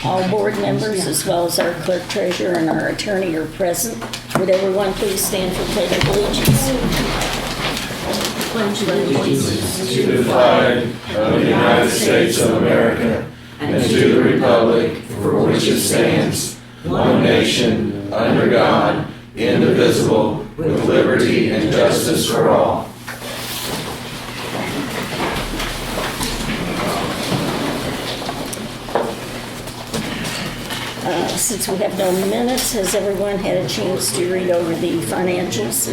All board members, as well as our clerk treasurer and our attorney, are present. Would everyone please stand for pledge of allegiance? Pledge allegiance to the flag of the United States of America and to the republic for which it stands, one nation, under God, indivisible, with liberty and justice for all. Since we have no minutes, has everyone had a chance to read over the financials?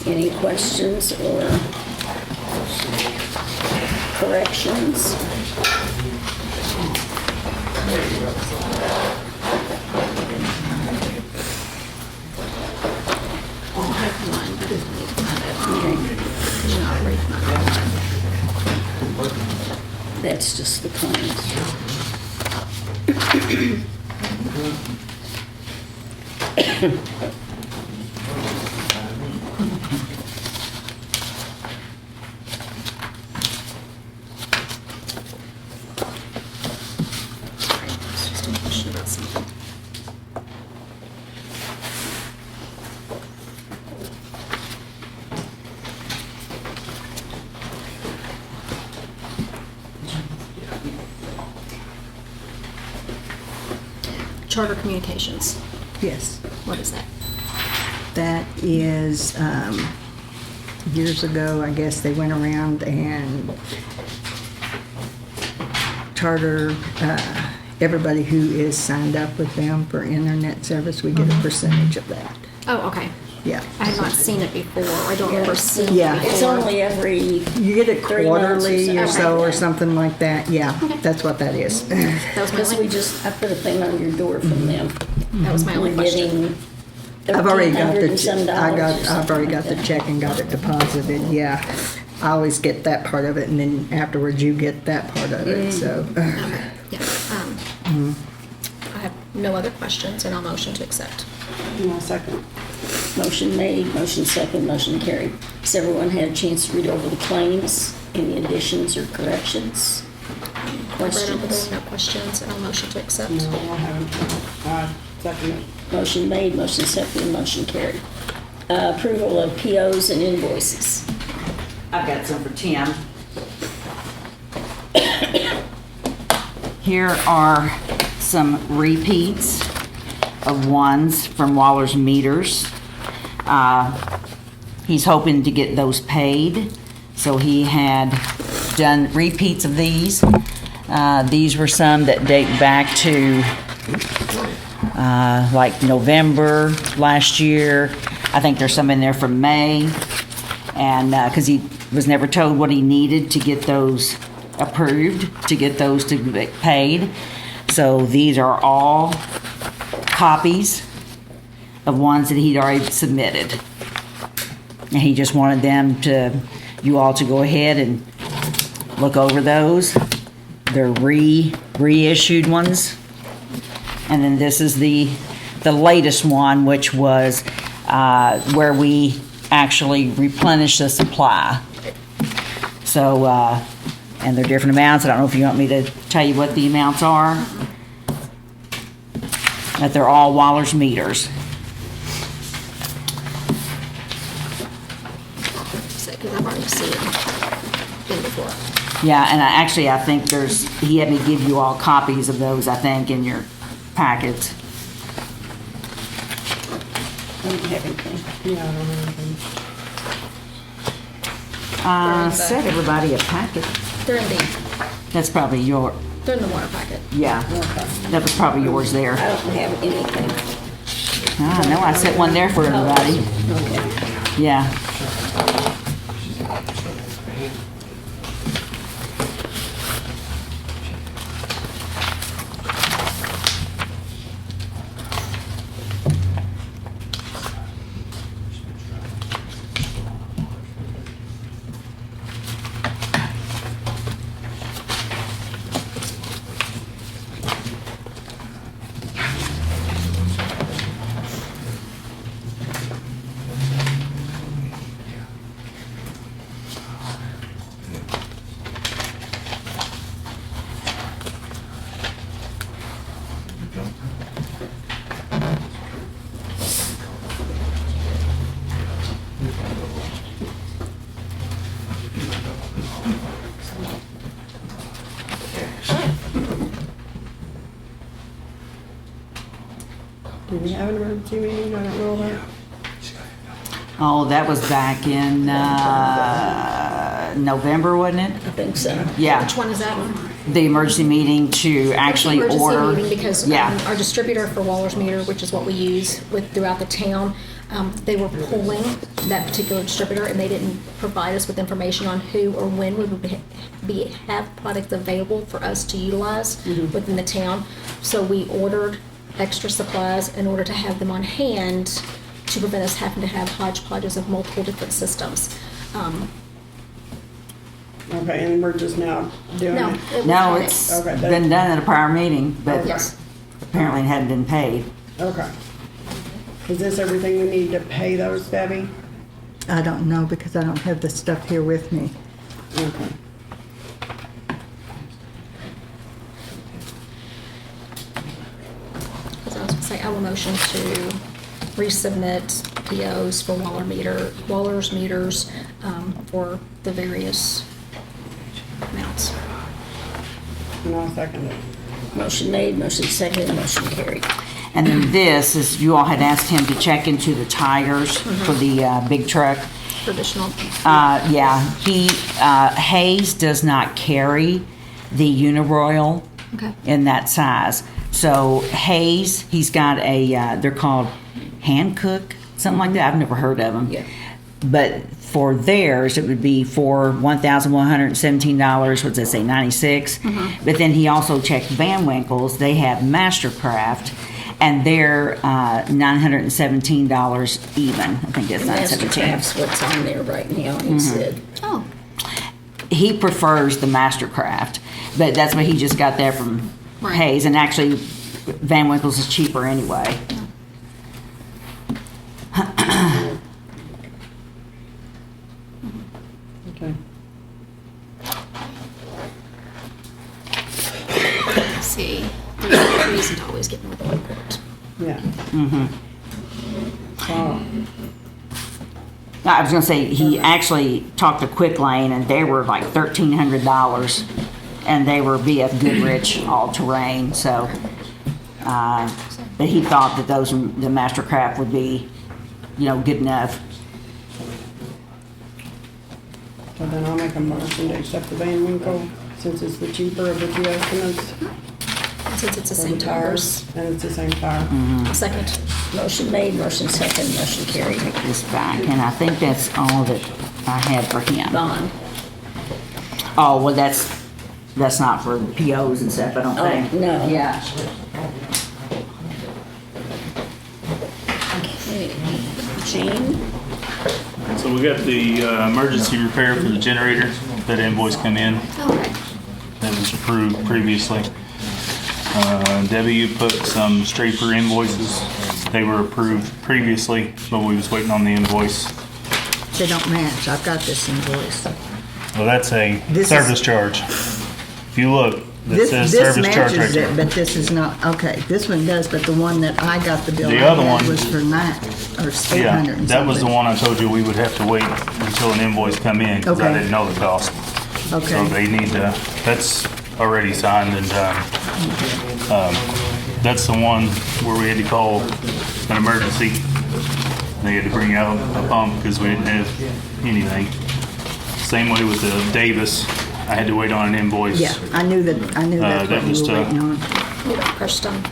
Any questions or corrections? That's just the claims. Charter Communications. Yes, What is that? that is, years ago, I guess they went around and charter, everybody who is signed up with them for internet service, we get a percentage of that. Oh, okay. Yeah. I have not seen it before. I don't remember seeing it Yeah. before. It's only every, You get it 3 months or quarterly or something. so, or something like that. Yeah, that's what that is. That was my because we only, just, I put a thing on your door from them. that was my only We're question. getting I've already got $1,300 the, and some I've already got dollars or the check and got it deposited, yeah. I always get that part of it, and then afterwards you get that part of it, so. Okay, yeah. I have no other questions, and I'll motion to accept. Second. Motion made, motion second, motion carried. Has everyone had a chance to read over the claims? Any additions or corrections? Right over Questions? there, no questions, and I'll motion to accept. No, I haven't. Second it. Motion made, motion second, motion carried. Approval of POs and invoices. I've got some for Tim. Here are some repeats of ones from Waller's Meters. He's hoping to get those paid, so he had done repeats of these. These were some that date back to like November last year. I think there's some in there from May, and because he was never told what he needed to get those approved, to get those to get paid. So these are all copies of ones that he'd already submitted. And he just wanted you all to go ahead and look over those. They're reissued ones. And then this is the latest one, which was where we actually replenished the supply. So, and they're different amounts. I don't know if you want me to tell you what the amounts are. But they're all Waller's Meters. Because I've already seen it before. Yeah, and I think he had me give you all copies of those, I think, in your packets. I don't have anything. Yeah, I don't know anything. Sent everybody a packet. They're in the, That's probably they're in the water packet. yeah, that was probably yours there. I don't have anything. I know, I sent one there for everybody. Okay. Yeah. Did we have an emergency meeting? I don't know that. Oh, that was back in November, wasn't it? I think so. Yeah, Which one is that one? the emergency meeting to actually Emergency order. meeting because Yeah. our distributor for Waller's Meter, which is what we use with throughout the town, they were pulling that particular distributor and they didn't provide us with information on who or when we would have products available for us to utilize within the town. So we ordered extra supplies in order to have them on hand to prevent us having to have hodgepodges of multiple different systems. Okay, and we're just now doing No, it? it was No, on it's Okay, that- been done at a prior meeting, but Yes. apparently it hadn't been paid. Okay. Is this everything we need to pay those, Debbie? I don't know because I don't have the stuff here with me. Okay. So I was gonna say, I will motion to resubmit POs for Waller's meters, for the various amounts. And I'll second it. Motion made, motion seconded, motion carried. And then this is, you all had asked him to check into the tires for the big truck. For additional, Yeah, Hayes does not carry the Uniroyal okay. in that size. So Hayes, he's got they're called Hankook, something like that. I've never heard of them. Yeah. But for theirs, it would be for $1,117. What's that say, 96? But then he also checked Van Winkle's. They have Mastercraft, and they're $917 even. I think that's $917. Mastercraft's what's on there right now, he said. Oh, He prefers the Mastercraft, but that's what he just got there from Right. Hayes. And actually, Van Winkle's is cheaper anyway. Okay. let's see. There's a reason to always get more than one quote. Yeah. So, I was gonna say, he actually talked to Quick Lane and they were like $1,300 and they were BF Goodrich all-terrain, so. But he thought that the Mastercraft would be, good enough. so then I'll make a motion to accept the Van Winkle, since it's the cheaper of the two estimates. And since it's the For same the tires. And it's the same tire. Second. Motion made, motion seconded, motion carried. Take this back, and I think that's all that I had for him. Bond. Oh, well, that's not for POs and stuff, I don't Oh, think. no. Yeah. Okay. Gene? So we got the emergency repair for the generator. That invoice come in. Okay. That was approved previously. Debbie, you put some Straper invoices. They were approved previously, but we was waiting on the invoice. They don't match. I've got this invoice. Well, that's a This service is- charge. If you look, it This says service charge right matches it, there. but this is not, okay, this one does, but the one that I got the bill The I other had one- was for or 800 Yeah, and that was the something. one I told you we would have to wait until an invoice come in because I Okay. didn't know the cost. So Okay, they need to, that's already signed and done. That's the one where we had to call an emergency. They had to bring out a pump because we didn't have anything. Same way with the Davis, I had to wait on an invoice. yeah, I knew that's that what was you were to- waiting on. We got crushed stone.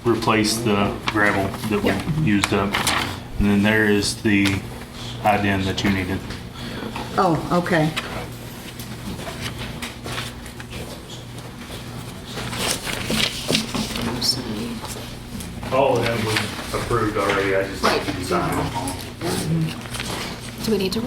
Replace the gravel that we Yeah. used up. And then there is the IDEN that you needed. Oh, okay. All of them was approved already, I just Right. signed them. Do we need to do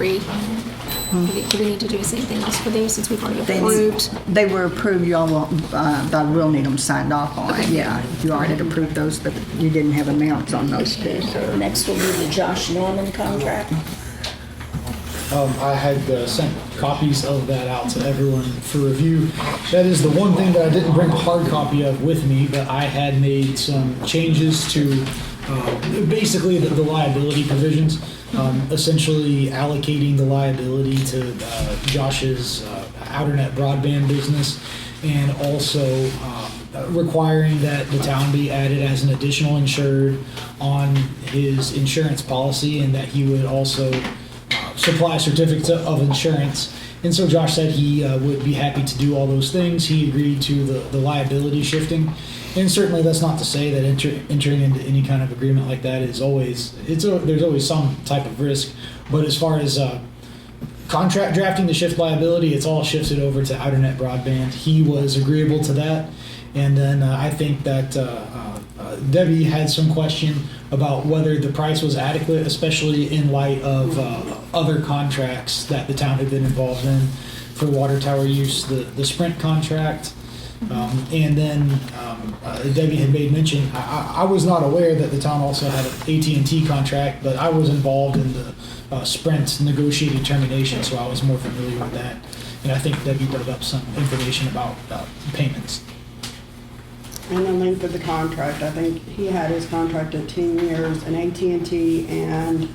we need to do anything else for these since we've already They- approved? They were approved, y'all won't, I will need them signed off on, yeah. You already approved those, but you didn't have amounts on those two, so. Next will be the Josh Norman contract. I had sent copies of that out to everyone for review. That is the one thing that I didn't bring a hard copy of with me, but I had made some changes to basically the liability provisions, essentially allocating the liability to Josh's Outernet broadband business, and also requiring that the town be added as an additional insured on his insurance policy, and that he would also supply certificates of insurance. And so Josh said he would be happy to do all those things. He agreed to the liability shifting. And certainly that's not to say that entering into any kind of agreement like that is always, there's always some type of risk. But as far as contract drafting to shift liability, it's all shifted over to Outernet Broadband. He was agreeable to that. And then I think that Debbie had some question about whether the price was adequate, especially in light of other contracts that the town had been involved in for water tower use, the Sprint contract. And then Debbie had made mention, I was not aware that the town also had an AT&T contract, but I was involved in the Sprint negotiated termination, so I was more familiar with that. And I think Debbie dug up some information about payments. And the length of the contract, I think he had his contract at 10 years, and AT&T and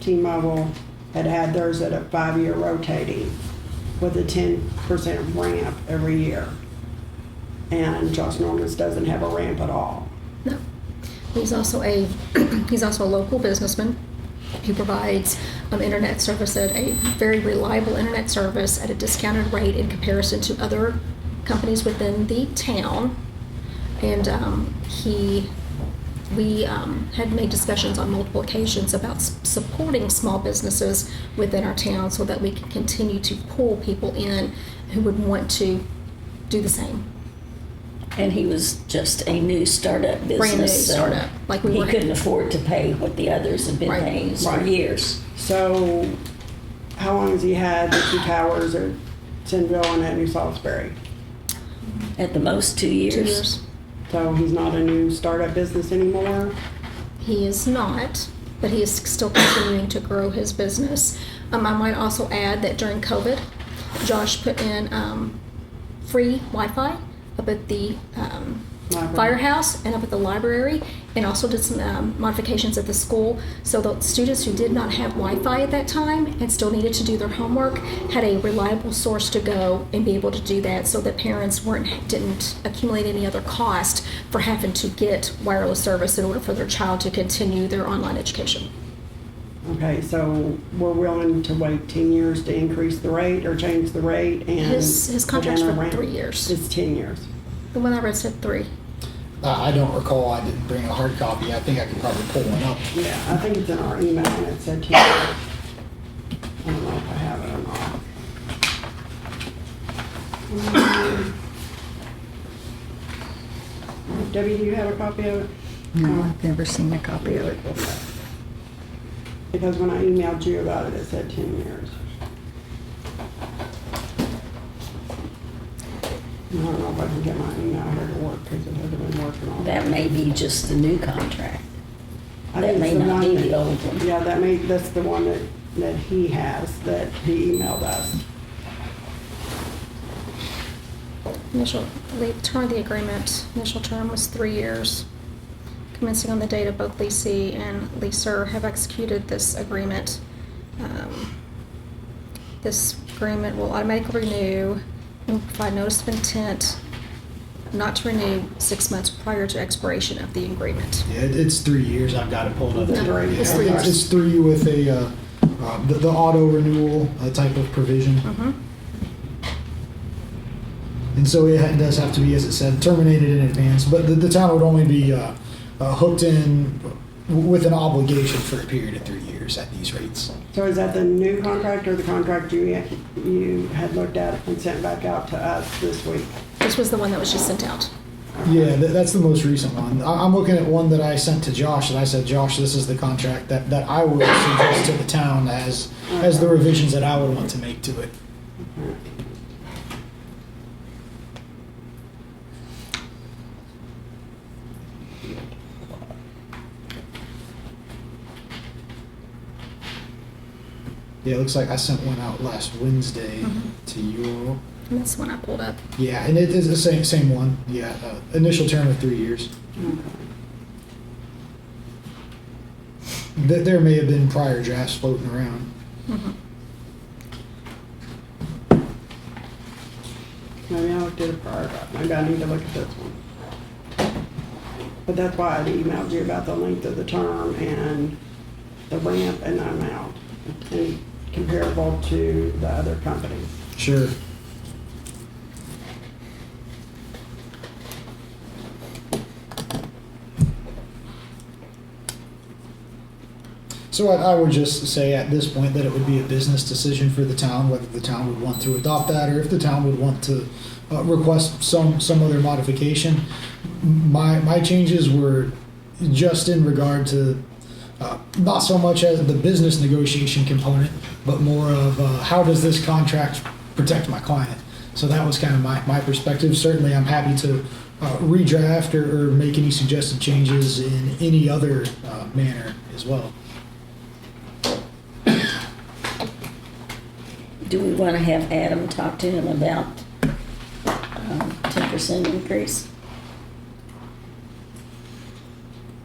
T-Mobile had theirs at a 5-year rotating with a 10% ramp every year. And Josh Norman's doesn't have a ramp at all. No. He's also a local businessman. He provides internet service at a very reliable internet service at a discounted rate in comparison to other companies within the town. And we had made discussions on multiple occasions about supporting small businesses within our town so that we can continue to pull people in who would want to do the same. And he was just a new startup business. Brand new so startup. Like we he were- couldn't afford to pay what the others have been Right. paying for Right. years. So how long has he had the two towers at Sinville and at New Salisbury? At the most 2 years. 2 years. So he's not a new startup business anymore? He is not, but he is still continuing to grow his business. I might also add that during COVID, Josh put in free Wi-Fi up at the Library. firehouse and up at the library, and also did some modifications at the school, so the students who did not have Wi-Fi at that time and still needed to do their homework had a reliable source to go and be able to do that, so that parents didn't accumulate any other cost for having to get wireless service in order for their child to continue their online education. Okay, so we're willing to wait 10 years to increase the rate or change the rate and... His contract's put in a for ramp? 3 years. It's 10 years. The one I read said 3. I don't recall. I didn't bring a hard copy. I think I could probably pull one up. Yeah, I think it's in our email and it said 10 years. I don't know if I have it or not. Debbie, do you have a copy of it? No, I've never seen a copy of it. Because when I emailed you about it, it said 10 years. I don't know if I can get my email here to work because it hasn't been working all That may be just the new contract. I That think may it's the not one be that- the old one. Yeah, that's the one that he has, that he emailed us. The term of the agreement, initial term was 3 years. Commencing on the date of both leasee and leaser have executed this agreement. This agreement will automatically renew and provide notice of intent not to renew 6 months prior to expiration of the agreement. Yeah, it's 3 years. I've got it pulled up. It's three. It's 3 years. It's 3 with the auto renewal type of provision. Mhm. And so it does have to be, as it said, terminated in advance. But the town would only be hooked in with an obligation for a period of 3 years at these rates. So is that the new contract or the contract you had looked at and sent back out to us this week? This was the one that was just sent out. Yeah, that's the most recent one. I'm looking at one that I sent to Josh, and I said, Josh, this is the contract that I would suggest to the town as the revisions that I would want to make to it. Yeah, it looks like I sent one out last Wednesday to you all. And that's the one I pulled up. Yeah, and it is the same one. Yeah, initial term of 3 years. There may have been prior drafts floating around. Mhm. Maybe I looked at a paragraph. Maybe I need to look at this one. But that's why I emailed you about the length of the term and the ramp and the amount, and comparable to the other companies. Sure. So I would just say at this point that it would be a business decision for the town, whether the town would want to adopt that or if the town would want to request some other modification. My changes were just in regard to not so much as the business negotiation component, but more of how does this contract protect my client? So that was kind of my perspective. Certainly I'm happy to redraft or make any suggested changes in any other manner as well. Do we want to have Adam talk to him about 10% increase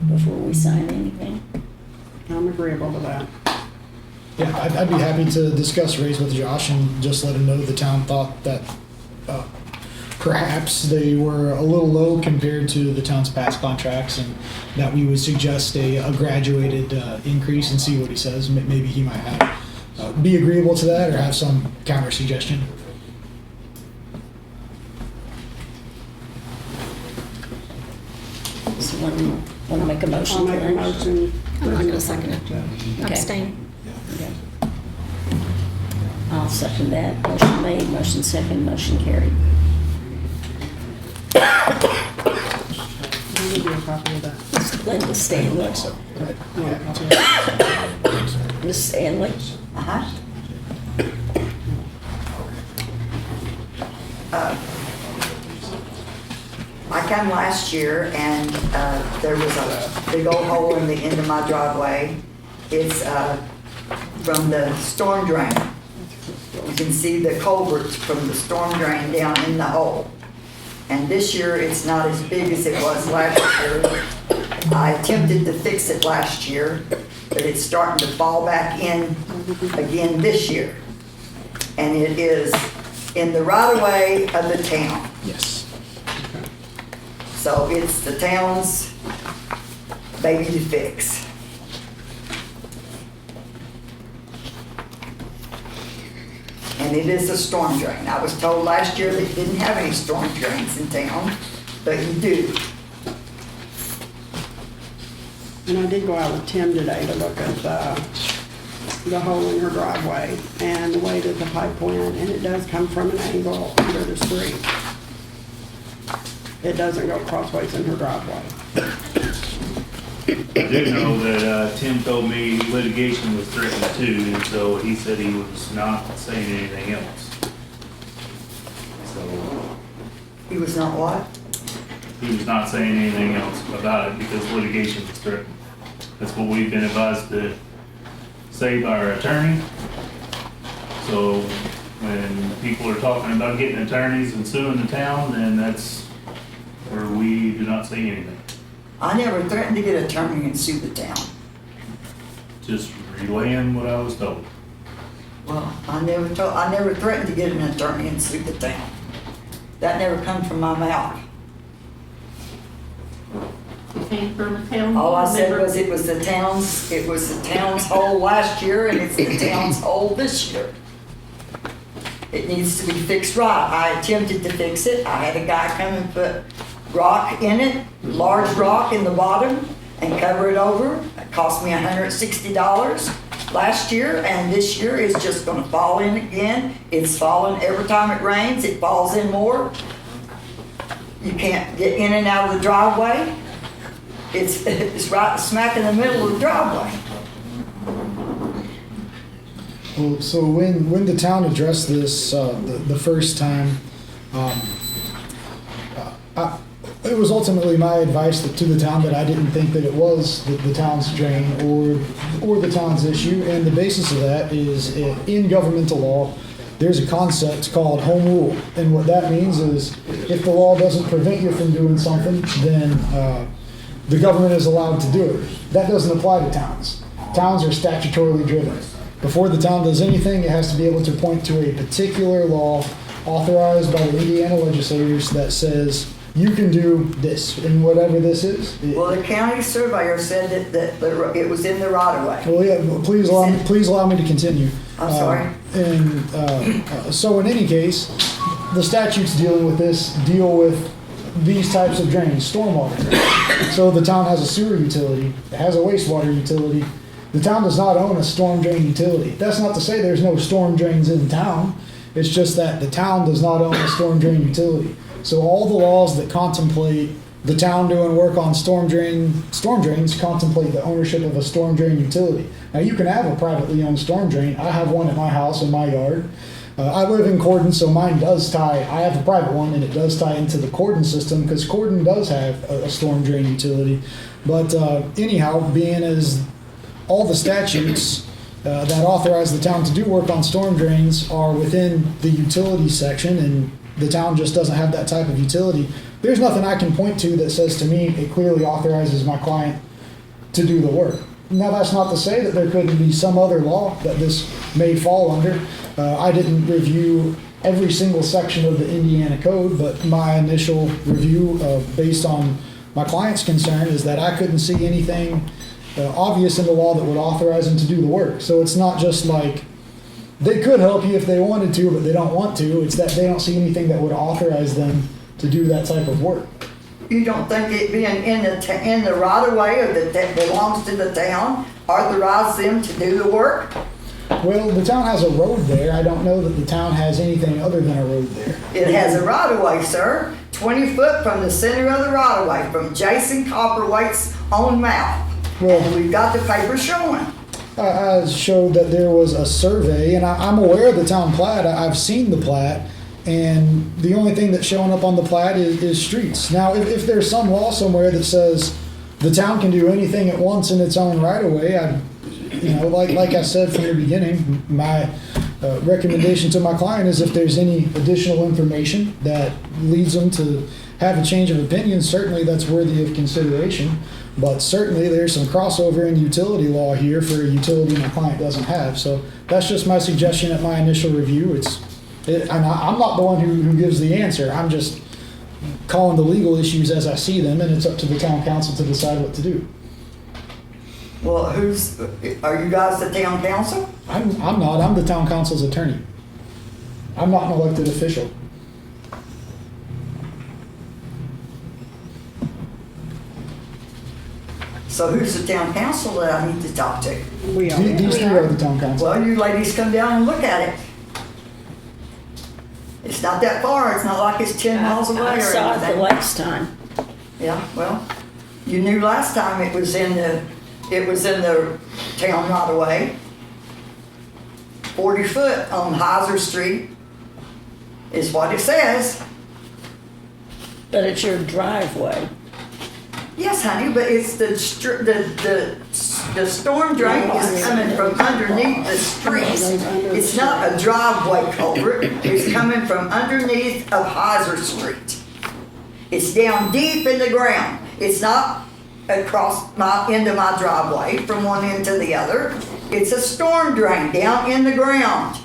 before we sign anything? I'm agreeable to that. Yeah, I'd be happy to discuss raise with Josh and just let him know the town thought that perhaps they were a little low compared to the town's past contracts, and that we would suggest a graduated increase and see what he says. Maybe he might have be agreeable to that or have some counter suggestion. Does one want to make a motion? I'll for make a that? motion. I'm not going to second it. Okay. Abstain. Okay. I'll second that. Motion made, motion second, motion carried. I'll give you a copy of that. Linda Stanley. Miss Stanley? I come last year and there was a big old hole in the end of my driveway. It's from the storm drain. You can see the culverts from the storm drain down in the hole. And this year it's not as big as it was last year. I attempted to fix it last year, but it's starting to fall back in again this year. And it is in the right of way of the town. Yes. So it's the town's baby to fix. And it is a storm drain. I was told last year that you didn't have any storm drains in town, but you do. And I did go out with Tim today to look at the hole in her driveway and the way that the pipe went, and it does come from an angle under the street. It doesn't go crossways in her driveway. I do know that Tim told me litigation was threatened too, and so he said he was not saying anything else. So He was not what? he was not saying anything else about it because litigation was threatened. That's what we've been advised to say by our attorney. So when people are talking about getting attorneys and suing the town, then that's where we do not say anything. I never threatened to get an attorney and sue the town. Just relaying what I was told. Well, I never threatened to get an attorney and sue the town. That never come from my mouth. Came from a town. All I said was it was the town's hole last year and it's the town's hole this year. It needs to be fixed right. I attempted to fix it. I had a guy come and put rock in it, large rock in the bottom, and cover it over. It cost me $160 last year, and this year it's just gonna fall in again. It's falling every time it rains, it falls in more. You can't get in and out of the driveway. It's right smack in the middle of the driveway. Well, so when the town addressed this the first time, it was ultimately my advice to the town that I didn't think that it was the town's drain or the town's issue, and the basis of that is in governmental law, there's a concept called home rule, and what that means is if the law doesn't prevent you from doing something, then the government is allowed to do it. That doesn't apply to towns. Towns are statutorily driven. Before the town does anything, it has to be able to point to a particular law authorized by the Indiana legislators that says you can do this, and whatever this is. Well, the county surveyor said that it was in the right of way. Well, yeah, please allow me to continue. I'm sorry. So in any case, the statutes dealing with this deal with these types of drains, stormwater drains. So the town has a sewer utility, it has a wastewater utility. The town does not own a storm drain utility. That's not to say there's no storm drains in town. It's just that the town does not own a storm drain utility. So all the laws that contemplate the town doing work on storm drains contemplate the ownership of a storm drain utility. Now you can have a privately owned storm drain. I have one at my house in my yard. I live in Corden, so mine does tie. I have a private one, and it does tie into the Corden system because Corden does have a storm drain utility. But anyhow, being as all the statutes that authorize the town to do work on storm drains are within the utility section, and the town just doesn't have that type of utility, there's nothing I can point to that says to me it clearly authorizes my client to do the work. Now, that's not to say that there couldn't be some other law that this may fall under. I didn't review every single section of the Indiana code, but my initial review based on my client's concern is that I couldn't see anything obvious in the law that would authorize them to do the work. So it's not just like they could help you if they wanted to, but they don't want to. It's that they don't see anything that would authorize them to do that type of work. You don't think it being in the right of way or that belongs to the town authorize them to do the work? Well, the town has a road there. I don't know that the town has anything other than a road there. It has a right of way, sir. 20 foot from the center of the right of way, from Jason Copperwaite's own mouth. Well, and we've got the paper showing. I showed that there was a survey, and I'm aware of the town plat. I've seen the plat, and the only thing that's showing up on the plat is streets. Now, if there's some law somewhere that says the town can do anything it wants in its own right of way, like I said from the beginning, my recommendation to my client is if there's any additional information that leads them to have a change of opinion, certainly that's worthy of consideration. But certainly there's some crossover in utility law here for a utility my client doesn't have. So that's just my suggestion at my initial review. And I'm not the one who gives the answer. I'm just calling the legal issues as I see them, and it's up to the town council to decide what to do. Well, are you guys the town council? I'm not. I'm the town council's attorney. I'm not an elected official. So who's the town council that I need to talk to? These three are the town council. Well, you ladies come down and look at it. It's not that far. It's not like it's 10 miles away I or saw it anything. the last time. Yeah, well, you knew last time it was in the town right away. 40 foot on Heiser Street is what it says. But it's your driveway. Yes, honey, but it's the storm drain is coming from underneath the street. It's not a driveway culvert. It's coming from underneath of Heiser Street. It's down deep in the ground. It's not across into my driveway from one end to the other. It's a storm drain down in the ground.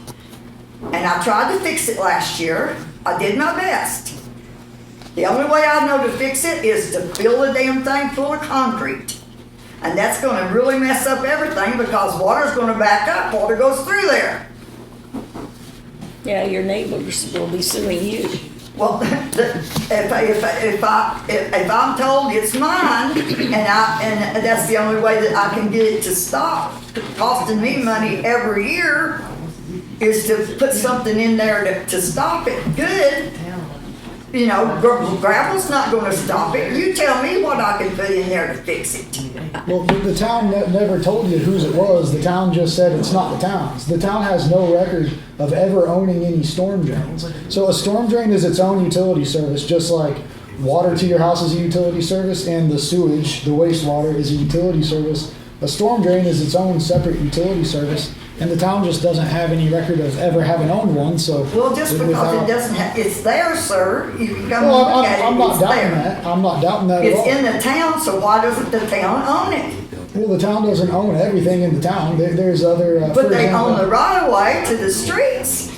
And I tried to fix it last year. I did my best. The only way I know to fix it is to fill the damn thing full of concrete. And that's going to really mess up everything because water's going to back up. Water goes through there. Yeah, your neighbors will be suing you. Well, if I'm told it's mine, and that's the only way that I can get it to stop costing me money every year, is to put something in there to stop it good. You know, gravel's not going to stop it. You tell me what I can put in there to fix it. Well, the town never told you whose it was. The town just said it's not the town's. The town has no record of ever owning any storm drains. So a storm drain is its own utility service, just like water to your house is a utility service and the sewage, the wastewater, is a utility service. A storm drain is its own separate utility service, and the town just doesn't have any record of ever having owned one. So well, just because it doesn't have, it's there, sir. You can come well, look at it. I'm not It's doubting there. that. I'm not doubting that at all. It's in the town, so why doesn't the town own it? Well, the town doesn't own everything in the town. There's other. But they own the right of way to the streets.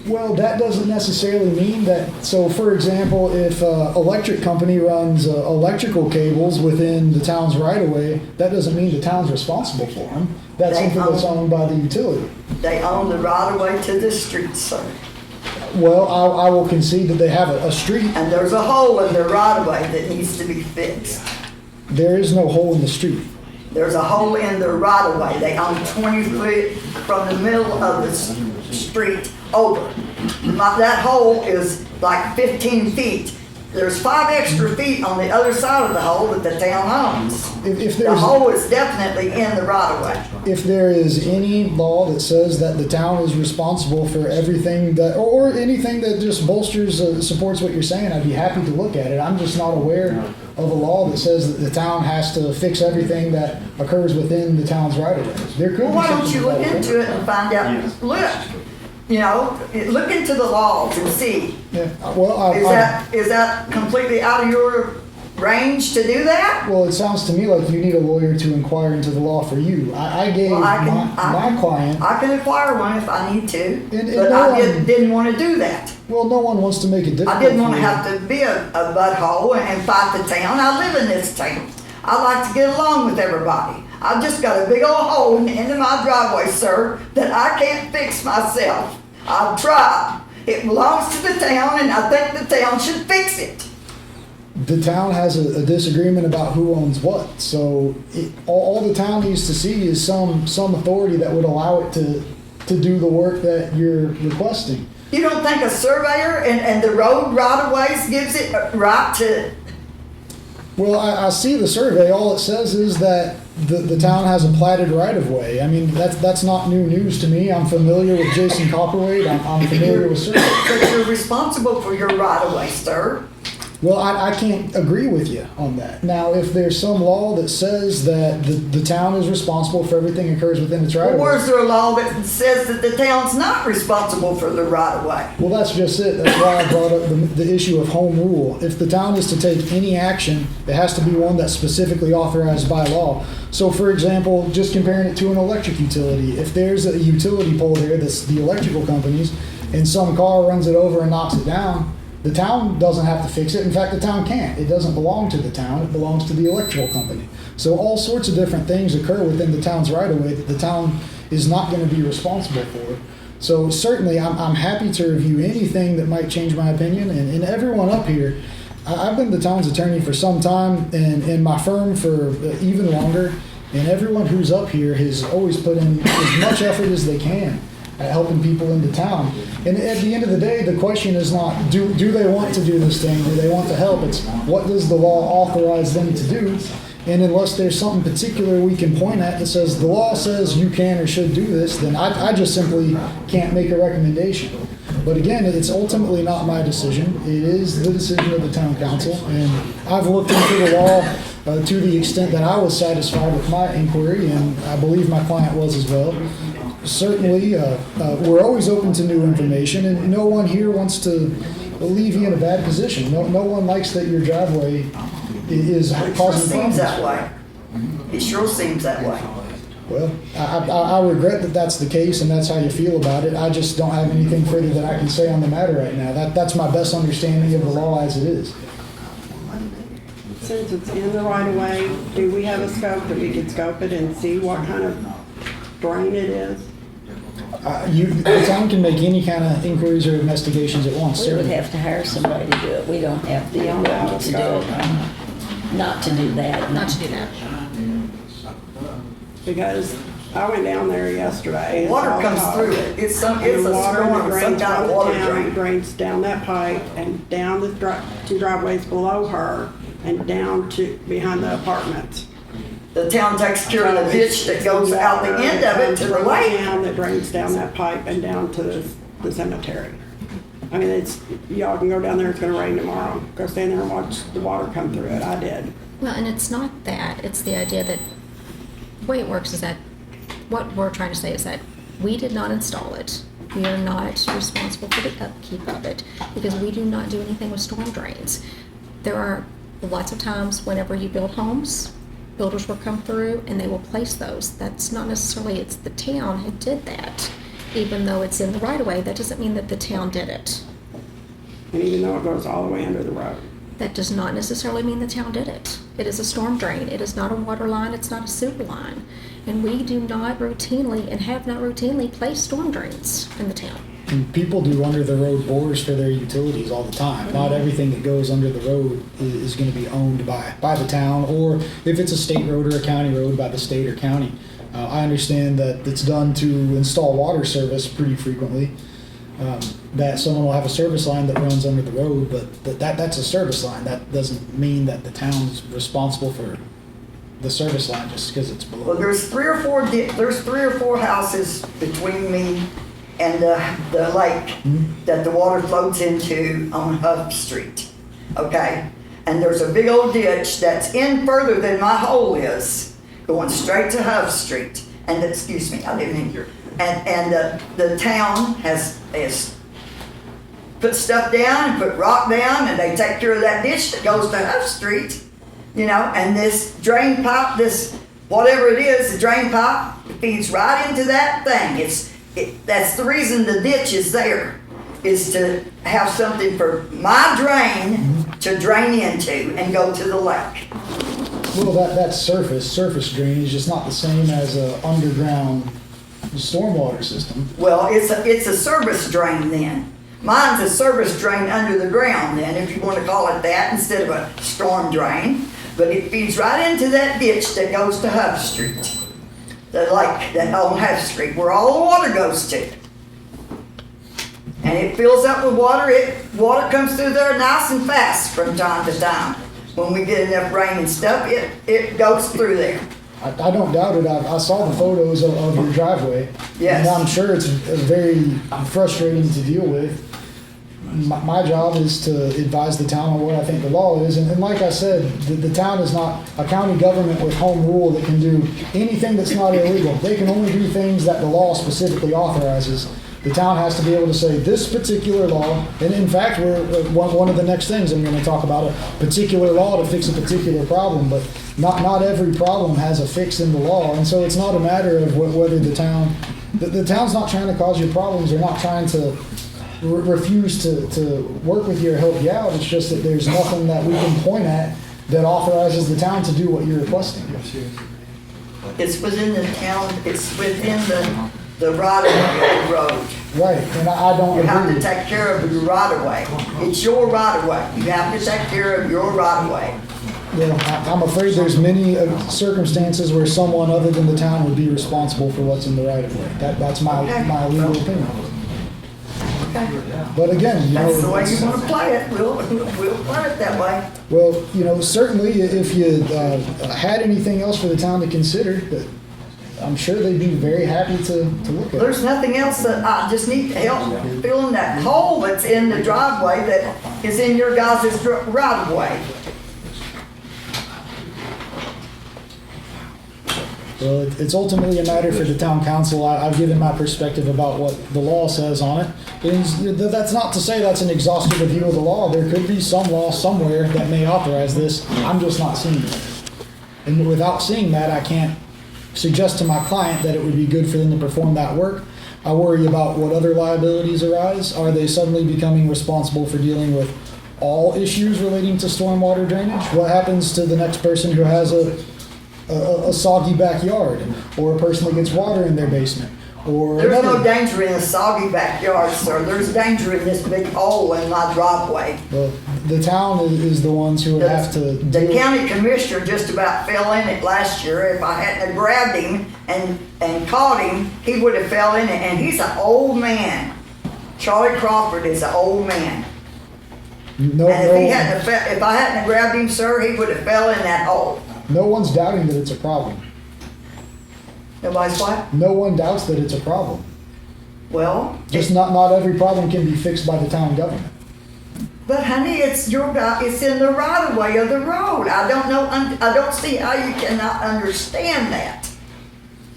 Well, that doesn't necessarily mean that. So, for example, if an electric company runs electrical cables within the town's right of way, that doesn't mean the town's responsible for them. That's They something that's own- owned by the utility. They own the right of way to the street, sir. Well, I will concede that they have a street. And there's a hole in the right of way that needs to be fixed. There is no hole in the street. There's a hole in the right of way. They own 20 feet from the middle of the street over. That hole is like 15 feet. There's 5 extra feet on the other side of the hole that the town owns. If The there's hole is definitely in the right of way. if there is any law that says that the town is responsible for everything that, or anything that just bolsters, supports what you're saying, I'd be happy to look at it. I'm just not aware of a law that says that the town has to fix everything that occurs within the town's right of way. There could Well, be why don't something you look about into it and find out, look, you know, look into the laws and see. Yeah, well, Is that completely out of your range to do that? well, it sounds to me like you need a lawyer to inquire into the law for you. I gave Well, my client. I can acquire one if I need to, And but no I one- didn't want to do that. Well, no one wants to make it difficult. I didn't want for to you. have to be a butthole and fight the town. I live in this town. I like to get along with everybody. I've just got a big old hole in the end of my driveway, sir, that I can't fix myself. I've tried. It belongs to the town, and I think the town should fix it. The town has a disagreement about who owns what. So all the town needs to see is some authority that would allow it to do the work that you're requesting. You don't think a surveyor and the road right-of-ways gives it a right to? Well, I see the survey. All it says is that the town has a platted right-of-way. I mean, that's not new news to me. I'm familiar with Jason Copperweight. I'm familiar with survey. But you're responsible for your right-of-way, sir. Well, I can't agree with you on that. Now, if there's some law that says that the town is responsible for everything that occurs within its right Well, of way, where's there a law that says that the town's not responsible for the right-of-way? well, that's just it. That's why I brought up the issue of home rule. If the town is to take any action, it has to be one that's specifically authorized by law. So, for example, just comparing it to an electric utility, if there's a utility pole there that's the electrical companies, and some car runs it over and knocks it down, the town doesn't have to fix it. In fact, the town can't. It doesn't belong to the town. It belongs to the electrical company. So all sorts of different things occur within the town's right of way that the town is not going to be responsible for. So certainly I'm happy to review anything that might change my opinion. And everyone up here, I've been the town's attorney for some time and in my firm for even longer. And everyone who's up here has always put in as much effort as they can at helping people into town. And at the end of the day, the question is not, do they want to do this thing? Do they want to help? It's what does the law authorize them to do? And unless there's something particular we can point at that says the law says you can or should do this, then I just simply can't make a recommendation. But again, it's ultimately not my decision. It is the decision of the town council. And I've looked into the law to the extent that I was satisfied with my inquiry, and I believe my client was as well. Certainly, we're always open to new information, and no one here wants to leave you in a bad position. No one likes that your driveway is It sure causing seems problems. that way. It sure seems that way. Well, I regret that that's the case, and that's how you feel about it. I just don't have anything further that I can say on the matter right now. That's my best understanding of the law as it is. Since it's in the right of way, do we have a scope that we could scope it and see what kind of drain it is? The town can make any kind of inquiries or investigations it wants. We would certainly. have to hire somebody to do it. We don't have the ability to do it. Not to do that. Not to do that. Because I went down there yesterday. and Water saw comes the through pipe. it. It's And a the water that storm, some drains kind from of the water town drain. drains down that pipe and down the two driveways below her and down to behind the apartments. The town takes care of the ditch that goes out the end of it to the lake. Town that drains down that pipe and down to the cemetery. I mean, y'all can go down there, it's gonna rain tomorrow. Go stand there and watch the water come through it. I did. Well, and it's not that. It's the idea that the way it works is that what we're trying to say is that we did not install it. We are not responsible for the upkeep of it because we do not do anything with storm drains. There are lots of times whenever you build homes, builders will come through and they will place those. That's not necessarily, it's the town who did that. even though it's in the right of way, that doesn't mean that the town did it. And even though it goes all the way under the road. That does not necessarily mean the town did it. It is a storm drain. It is not a water line. It's not a sewer line. And we do not routinely and have not routinely placed storm drains in the town. And people do under the road bores for their utilities all the time. Not everything that goes under the road is going to be owned by the town, or if it's a state road or a county road, by the state or county. I understand that it's done to install water service pretty frequently. That someone will have a service line that runs under the road, but that's a service line. That doesn't mean that the town's responsible for the service line just because it's below. Well, there's three or four houses between me and the lake that the water flows into on Huff Street, okay? And there's a big old ditch that's in further than my hole is, going straight to Huff Street. And excuse me, I didn't mean your. And the town has put stuff down and put rock down, and they take care of that ditch that goes to Huff Street, you know. And this drain pipe, this whatever it is, the drain pipe feeds right into that thing. That's the reason the ditch is there, is to have something for my drain to drain into and go to the lake. Well, that's surface drainage. It's not the same as a underground stormwater system. Well, it's a service drain then. Mine's a service drain under the ground then, if you want to call it that, instead of a storm drain. But it feeds right into that ditch that goes to Huff Street. The lake that on Huff Street, where all the water goes to. And it fills up with water. Water comes through there nice and fast from time to time. When we get enough rain and stuff, it goes through there. I don't doubt it. I saw the photos of your driveway. Yes. And I'm sure it's very frustrating to deal with. My job is to advise the town on what I think the law is. And like I said, the town is not a county government with home rule that can do anything that's not illegal. They can only do things that the law specifically authorizes. The town has to be able to say this particular law, and in fact, one of the next things I'm going to talk about, a particular law to fix a particular problem, but not every problem has a fix in the law, and so it's not a matter of whether the town's not trying to cause you problems. They're not trying to refuse to work with you or help you out. It's just that there's nothing that we can point at that authorizes the town to do what you're requesting. It's within the town, it's within the right of way of the road. Right, and I don't You have to agree. take care of your right of way. It's your right of way. You have to take care of your right of way. Well, I'm afraid there's many circumstances where someone other than the town would be responsible for what's in the right of way. That's my legal opinion. Okay. But again, you know, That's the way you it's- want to play it. We'll play it that way. well, you know, certainly if you had anything else for the town to consider, but I'm sure they'd be very happy to look at. There's nothing else that I just need help filling that hole that's in the driveway that is in your guys' right of way. Well, it's ultimately a matter for the town council. I've given my perspective about what the law says on it. And that's not to say that's an exhaustive review of the law. There could be some law somewhere that may authorize this. I'm just not seeing it. And without seeing that, I can't suggest to my client that it would be good for them to perform that work. I worry about what other liabilities arise. Are they suddenly becoming responsible for dealing with all issues relating to stormwater drainage? What happens to the next person who has a soggy backyard, or a person that gets water in their basement, or There's no another? danger in a soggy backyard, sir. There's danger in this big hole in my driveway. Well, the town is the ones who would have to The deal. county commissioner just about fell in it last year. If I hadn't grabbed him and caught him, he would have fell in it. And he's an old man. Charlie Crawford is an old man. No, And if no, if I hadn't grabbed him, sir, he would have fell in that hole. no one's doubting that it's a problem. Nobody's what? No one doubts that it's a problem. Well, Just not every problem can be fixed by the town government. but honey, it's your guy. It's in the right of way of the road. I don't know. I don't see how you cannot understand that.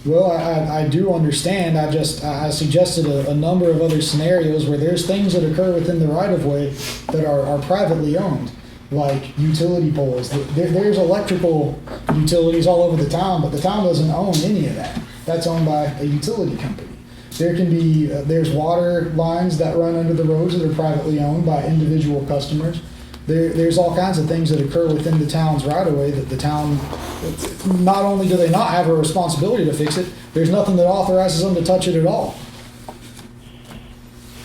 Well, I do understand. I suggested a number of other scenarios where there's things that occur within the right of way that are privately owned, like utility poles. There's electrical utilities all over the town, but the town doesn't own any of that. That's owned by a utility company. There can be, there's water lines that run under the roads that are privately owned by individual customers. There's all kinds of things that occur within the town's right of way that the town, not only do they not have a responsibility to fix it, there's nothing that authorizes them to touch it at all.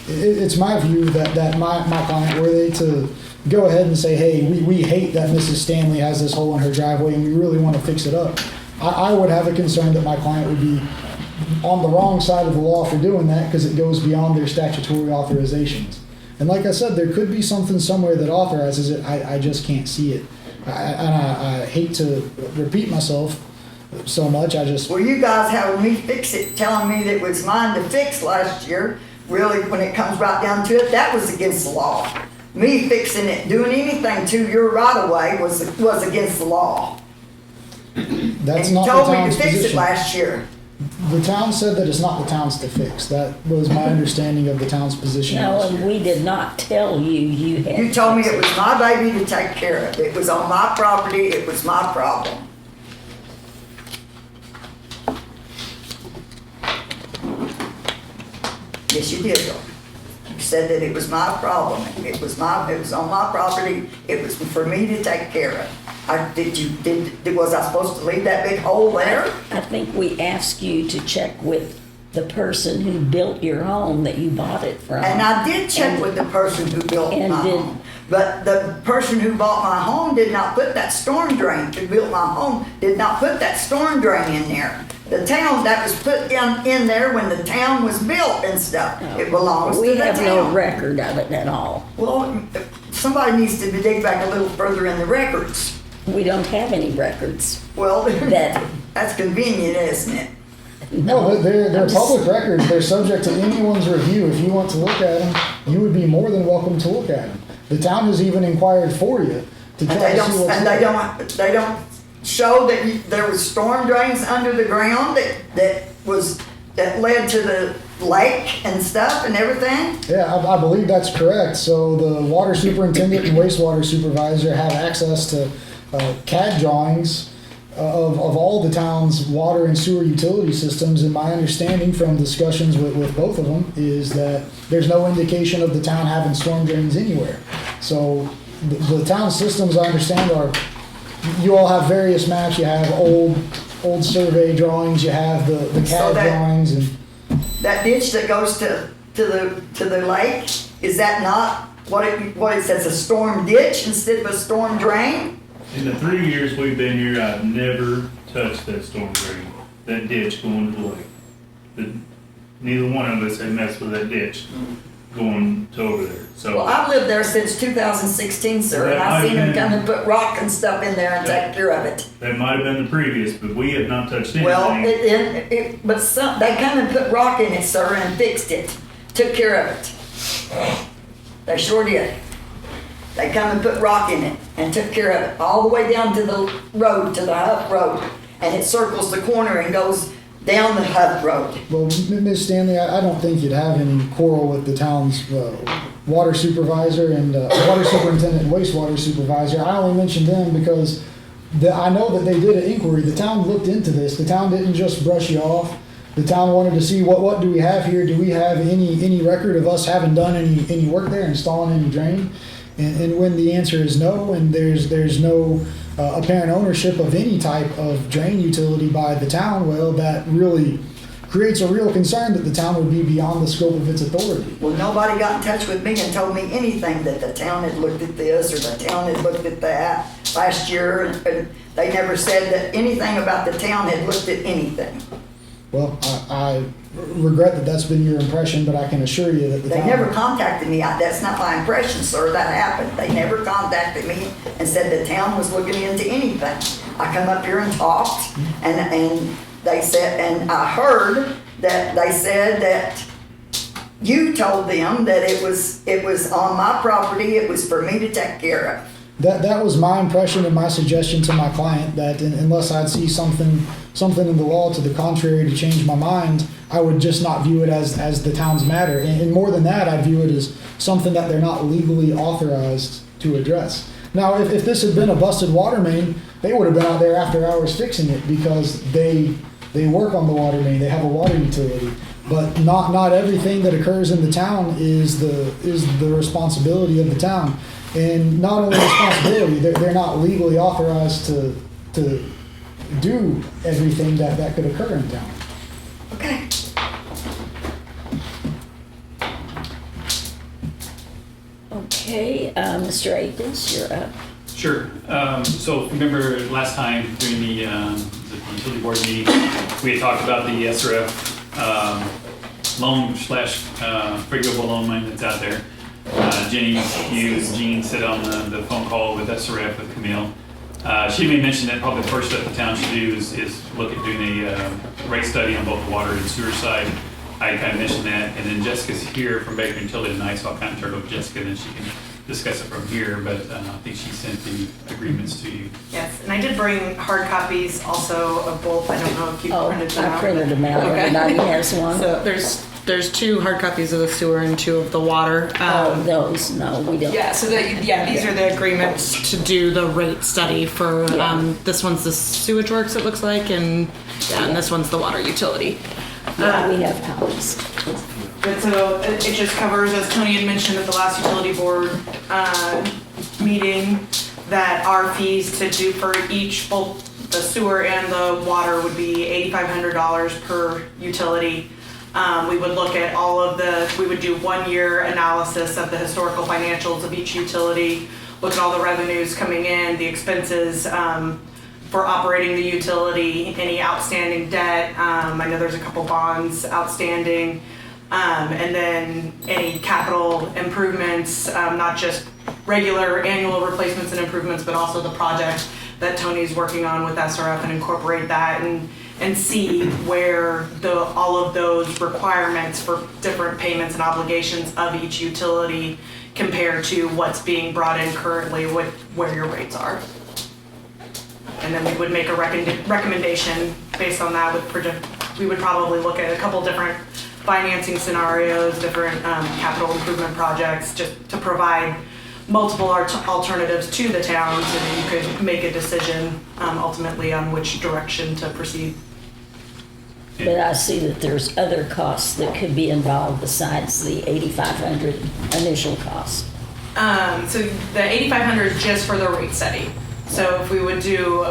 It's my view that my client, were they to go ahead and say, hey, we hate that Mrs. Stanley has this hole in her driveway and we really want to fix it up, I would have a concern that my client would be on the wrong side of the law for doing that because it goes beyond their statutory authorizations. And like I said, there could be something somewhere that authorizes it. I just can't see it. I hate to repeat myself so much. Well, you guys having me fix it, telling me that it was mine to fix last year, really, when it comes right down to it, that was against the law. Me fixing it, doing anything to your right-of-way was against the law. That's and not you the told me to town's fix position. it last year. The town said that it's not the town's to fix. That was my understanding of the town's position. No, last and year. we did not tell you you had. You told me to it fix was my baby to take care of. It was on my property, it was my problem. Yes, you did, though. You said that it was my problem. It was on my property. It was for me to take care of. Was I supposed to leave that big hole there? I think we asked you to check with the person who built your home that you bought it from. And I did check with the person who built And my did- home. But the person who bought my home did not put that storm drain, who built my home, did not put that storm drain in there. The town, that was put in there when the town was built and stuff. It belongs to the We town. have no record of it at all. Well, somebody needs to dig back a little further in the records. We don't have any records. Well, That- that's convenient, isn't it? No, but they're public records. They're subject to anyone's review. If you want to look at them, you would be more than welcome to look at them. The town has even inquired for you to try And to see what's and there. they don't show that there was storm drains under the ground that led to the lake and stuff and everything. Yeah, I believe that's correct. So the water superintendent and wastewater supervisor have access to CAD drawings of all the town's water and sewer utility systems. And my understanding from discussions with both of them is that there's no indication of the town having storm drains anywhere. So the town systems, I understand, are, you all have various maps. You have old survey drawings. You have the CAD drawings, and That ditch that goes to the lake, is that not what it says, a storm ditch instead of a storm drain? In the 3 years we've been here, I've never touched that storm drain, that ditch going to the lake. Neither one of us had messed with that ditch going to over there, so. Well, I've lived there since 2016, sir, and I've seen them come and put rock and stuff in there and take care of it. That might have been the previous, but we have not touched anything. Well, but they come and put rock in it, sir, and fixed it, took care of it. They sure did. They come and put rock in it and took care of it, all the way down to the road, to the Huff Road, and it circles the corner and goes down the Huff Road. well, Ms. Stanley, I don't think you'd have any quarrel with the town's water supervisor and water superintendent and wastewater supervisor. I only mentioned them because I know that they did an inquiry. The town looked into this. The town didn't just brush you off. The town wanted to see what do we have here? Do we have any record of us having done any work there, installing any drain? And when the answer is no, and there's no apparent ownership of any type of drain utility by the town, well, that really creates a real concern that the town would be beyond the scope of its authority. Well, nobody got in touch with me and told me anything that the town had looked at this or the town had looked at that last year. And they never said that anything about the town had looked at anything. Well, I regret that that's been your impression, but I can assure you that the They town... never contacted me. That's not my impression, sir. That happened. They never contacted me and said the town was looking into anything. I come up here and talked, and they said, and I heard that they said that you told them that it was on my property. It was for me to take care of. That was my impression and my suggestion to my client, that unless I'd see something in the law to the contrary to change my mind, I would just not view it as the town's matter. And more than that, I view it as something that they're not legally authorized to address. Now, if this had been a busted water main, they would have been out there after hours fixing it because they They work on the water main. They have a water utility, but not everything that occurs in the town is the responsibility of the town. And not only responsibility, they're not legally authorized to do everything that could occur in town. Okay. Okay, Mr. Akins, you're up. Sure. So remember last time during the utility board meeting, we had talked about the SRF loan / forgivable loan money that's out there. Jenny Hughes, Jean said on the phone call with SRF with Camille. She made mention that probably the first step the town should do is look at doing a rate study on both the water and sewer side. I kind of mentioned that, and then Jessica's here from Baker Utility tonight, so I'll kind of turn it over to Jessica, and then she can discuss it from here, but I think she sent the agreements to you. Yes, and I did bring hard copies also of both. I don't know if you Oh, printed them out. I printed them out. Okay. Everybody has one. So there's 2 hard copies of the sewer and 2 of the water. Oh, those, no, we don't. Yeah, so these are the agreements to do the rate study for, this one's the sewage works, it looks like, and this one's the water utility. Yeah, we have copies. But so it just covers, as Tony had mentioned at the last utility board meeting, that our fees to do for each, both the sewer and the water, would be $8,500 per utility. We would look at we would do 1-year analysis of the historical financials of each utility, look at all the revenues coming in, the expenses for operating the utility, any outstanding debt. I know there's a couple bonds outstanding. And then any capital improvements, not just regular annual replacements and improvements, but also the project that Tony's working on with SRF, and incorporate that and see where all of those requirements for different payments and obligations of each utility compare to what's being brought in currently with where your rates are. And then we would make a recommendation based on that. We would probably look at a couple different financing scenarios, different capital improvement projects, just to provide multiple alternatives to the town so that you could make a decision ultimately on which direction to proceed. But I see that there's other costs that could be involved besides the $8,500 initial cost. So the $8,500 is just for the rate study. So if we would do,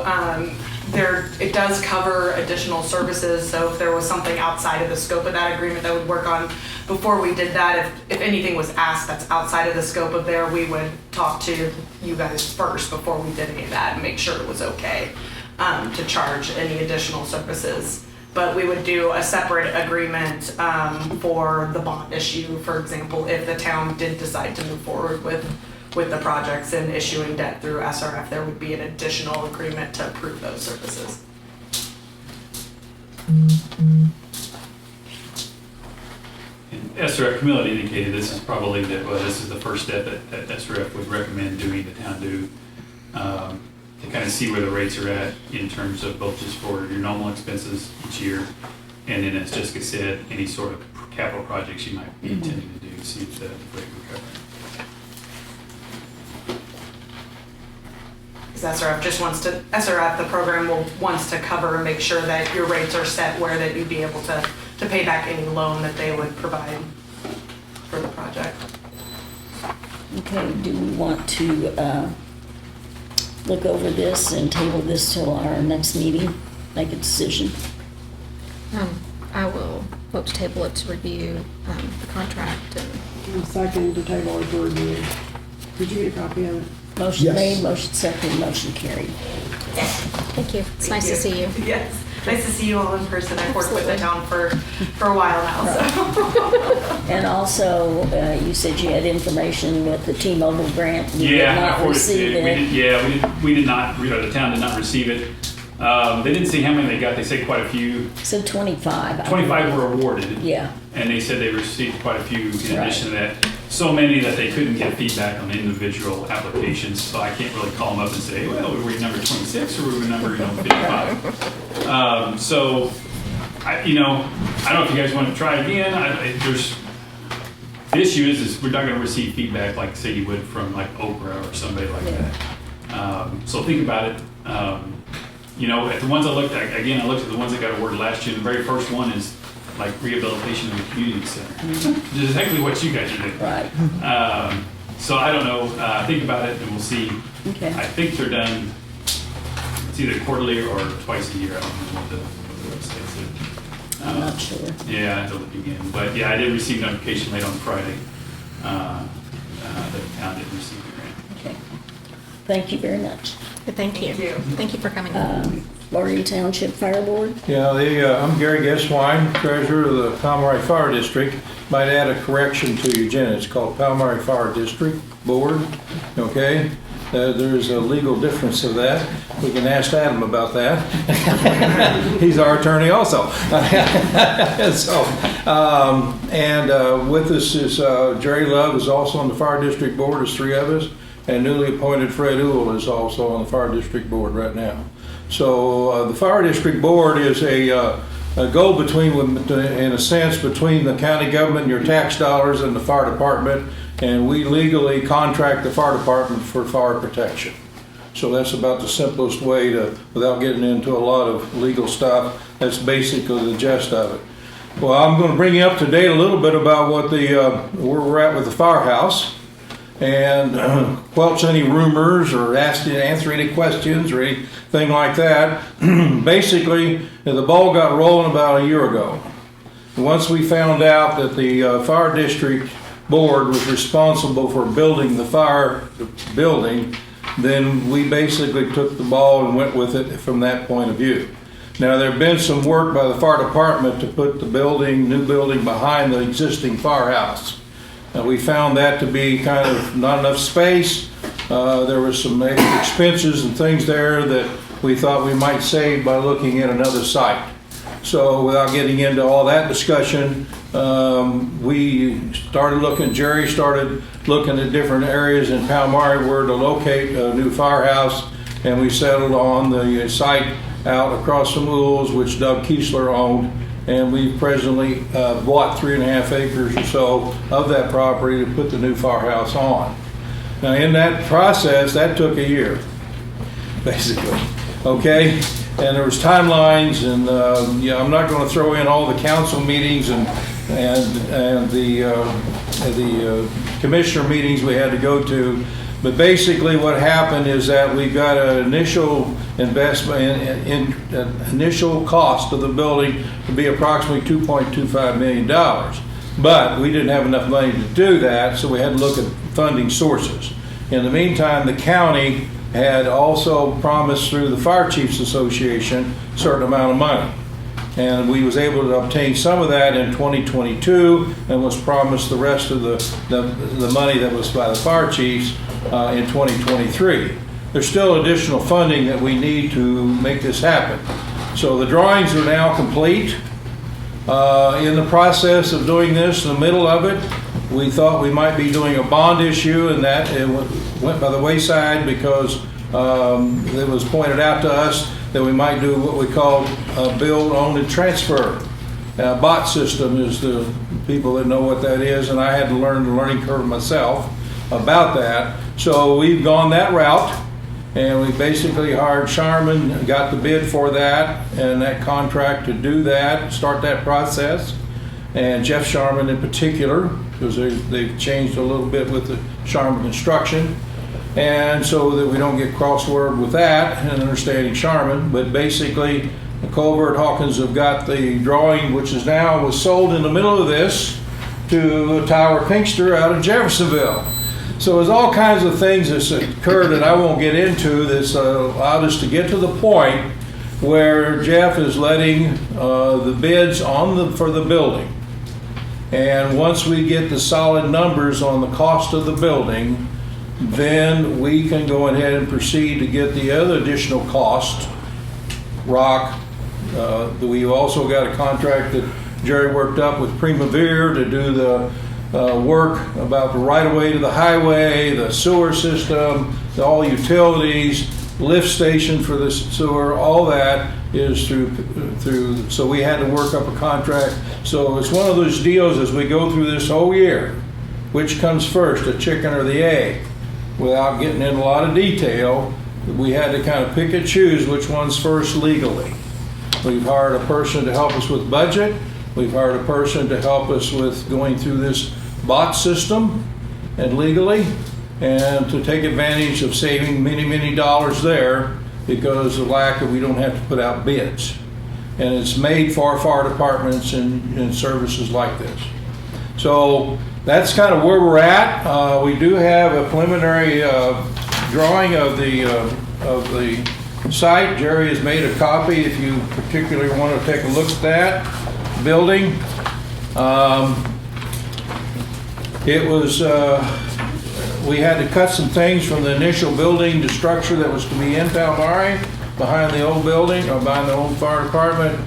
it does cover additional services. So if there was something outside of the scope of that agreement that would work on, before we did that, if anything was asked that's outside of the scope of there, we would talk to you guys first before we did any of that and make sure it was okay to charge any additional services. But we would do a separate agreement for the bond issue, for example, if the town did decide to move forward with the projects and issuing debt through SRF, there would be an additional agreement to approve those services. And SRF, Camille had indicated this is probably this is the first step that SRF would recommend doing, the town do, to kind of see where the rates are at in terms of both just for your normal expenses each year, and then as Jessica said, any sort of capital projects you might be intending to do, see if the rate recovery. Because SRF, the program wants to cover and make sure that your rates are set where that you'd be able to pay back any loan that they would provide for the project. Okay, do we want to look over this and table this till our next meeting, make a decision? I will vote to table it to review the contract. And second to table it for review. Did you get a copy of it? Motion Yes. made, motion seconded, motion carried. Thank you. It's nice to see you. Yes, nice to see you all in person. I've worked with the town for a while now, so. And also, you said you had information with the T-Mobile grant. You did Yeah, not I forwarded receive it. We did not, the town did not receive it. They didn't see how many they got. They said quite a few. So 25. 25 were awarded. Yeah. And they said they received quite a few in Right. addition to that. So many that they couldn't get feedback on individual applications. So I can't really call them up and say, well, were you number 26 or were we number 55? So, I don't know if you guys want to try again. The issue is we're not going to receive feedback like say you would from like Oprah or somebody like that. So think about it. you know, at the ones I looked at, again, I looked at the ones that got awarded last year. The very first one is like rehabilitation of the community center. Which is exactly what you guys are doing. Right. So I don't know, think about it and we'll see. Okay. I think they're done, it's either quarterly or twice a year. I don't know what the website said. I'm not sure. Yeah, I have to look again. But yeah, I did receive notification late on Friday that the town didn't receive the grant. Okay. Thank you very much. Thank you. Thank you for coming. Laurier Township Fire Board. Yeah, I'm Gary Guesswine, treasurer of the Palmyra Fire District. Might add a correction to you, Jen. It's called Palmyra Fire District Board, okay? There's a legal difference of that. We can ask Adam about that. He's our attorney also. With us is Jerry Love is also on the Fire District Board. There's 3 of us. And newly appointed Fred Uhl is also on the Fire District Board right now. So the Fire District Board is a go-between, in a sense, between the county government and your tax dollars and the fire department, and we legally contract the fire department for fire protection. So that's about the simplest way to, without getting into a lot of legal stuff, that's basically the gist of it. Well, I'm going to bring you up to date a little bit about what where we're at with the firehouse, and quelch any rumors or answer any questions or anything like that. Basically, the ball got rolling about a year ago. Once we found out that the fire district board was responsible for building the fire building, then we basically took the ball and went with it from that point of view. Now, there have been some work by the fire department to put the new building behind the existing firehouse. We found that to be kind of not enough space. There was some expenses and things there that we thought we might save by looking at another site. So without getting into all that discussion, Jerry started looking at different areas in Palmyra where to locate a new firehouse, and we settled on the site out across from Uhls, which Doug Kiesler owned. And we've presently bought 3.5 acres or so of that property to put the new firehouse on. Now, in that process, that took a year, basically. Okay, and there was timelines, and I'm not going to throw in all the council meetings and the commissioner meetings we had to go to. But basically what happened is that we got an initial investment initial cost of the building to be approximately $2.25 million. But we didn't have enough money to do that, so we had to look at funding sources. In the meantime, the county had also promised through the Fire Chiefs Association a certain amount of money. And we was able to obtain some of that in 2022 and was promised the rest of the money that was by the fire chiefs in 2023. There's still additional funding that we need to make this happen. So the drawings are now complete. In the process of doing this, in the middle of it, we thought we might be doing a bond issue, and that it went by the wayside because it was pointed out to us that we might do what we call build, own, and transfer. BOT system is the people that know what that is, and I had to learn the learning curve myself about that. So we've gone that route, and we basically hired Sharman, got the bid for that, and that contract to do that, start that process. And Jeff Sharman in particular, because they've changed a little bit with the Sharman construction. And so that we don't get crossword with that and understanding Sharman, but basically Colbert Hawkins have got the drawing, which is now was sold in the middle of this to Tower Pinkster out of Jeffersonville. So there's all kinds of things that's occurred that I won't get into that's allowed us to get to the point where Jeff is letting the bids on for the building. And once we get the solid numbers on the cost of the building, then we can go ahead and proceed to get the other additional cost, rock. We've also got a contract that Jerry worked up with Primavera to do the work about the right-of-way to the highway, the sewer system, all utilities, lift station for the sewer, all that is through, so we had to work up a contract. So it's one of those deals as we go through this whole year, which comes first, the chicken or the egg? Without getting in a lot of detail, we had to kind of pick and choose which one's first legally. We've hired a person to help us with budget. We've hired a person to help us with going through this bot system and legally, and to take advantage of saving many, many dollars there because of lack of, we don't have to put out bids. And it's made for our fire departments and services like this. So that's kind of where we're at. We do have a preliminary drawing of the site. Jerry has made a copy if you particularly want to take a look at that building. We had to cut some things from the initial building to structure that was to be in Palmyra behind the old building, or behind the old fire department.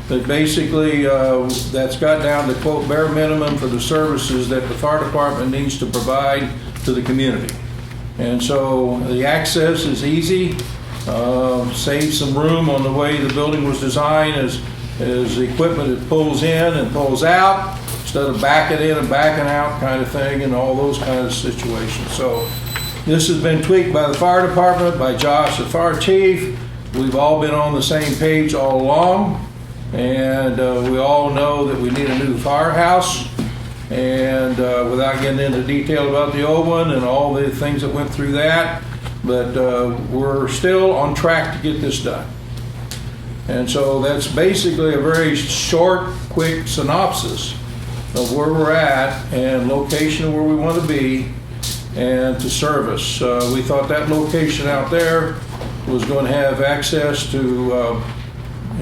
But basically, that's got down to quote bare minimum for the services that the fire department needs to provide to the community. And so the access is easy, saves some room on the way the building was designed as the equipment it pulls in and pulls out, instead of backing in and backing out kind of thing, and all those kind of situations. So this has been tweaked by the fire department, by Josh, the fire chief. We've all been on the same page all along, and we all know that we need a new firehouse. And without getting into detail about the old one and all the things that went through that, but we're still on track to get this done. And so that's basically a very short, quick synopsis of where we're at and location of where we want to be and to service. We thought that location out there was going to have access to,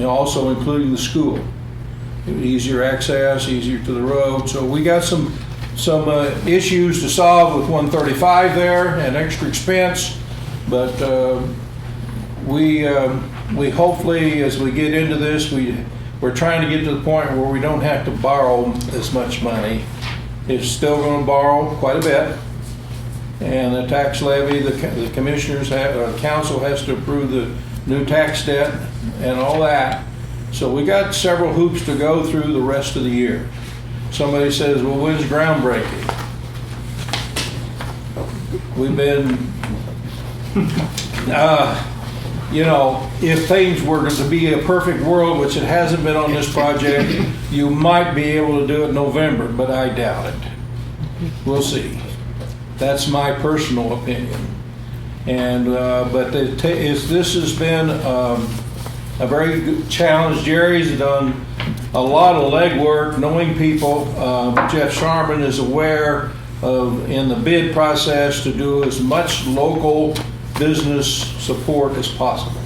also including the school. Easier access, easier to the road. So we got some issues to solve with 135 there and extra expense, but we hopefully, as we get into this, we're trying to get to the point where we don't have to borrow as much money. It's still going to borrow quite a bit, and the tax levy, the commissioners the council has to approve the new tax debt and all that. So we got several hoops to go through the rest of the year. Somebody says, well, when's groundbreaking? We've been, if things were to be a perfect world, which it hasn't been on this project, you might be able to do it in November, but I doubt it. We'll see. That's my personal opinion. And but this has been a very good challenge. Jerry's done a lot of legwork, knowing people. Jeff Sharman is aware of, in the bid process, to do as much local business support as possible.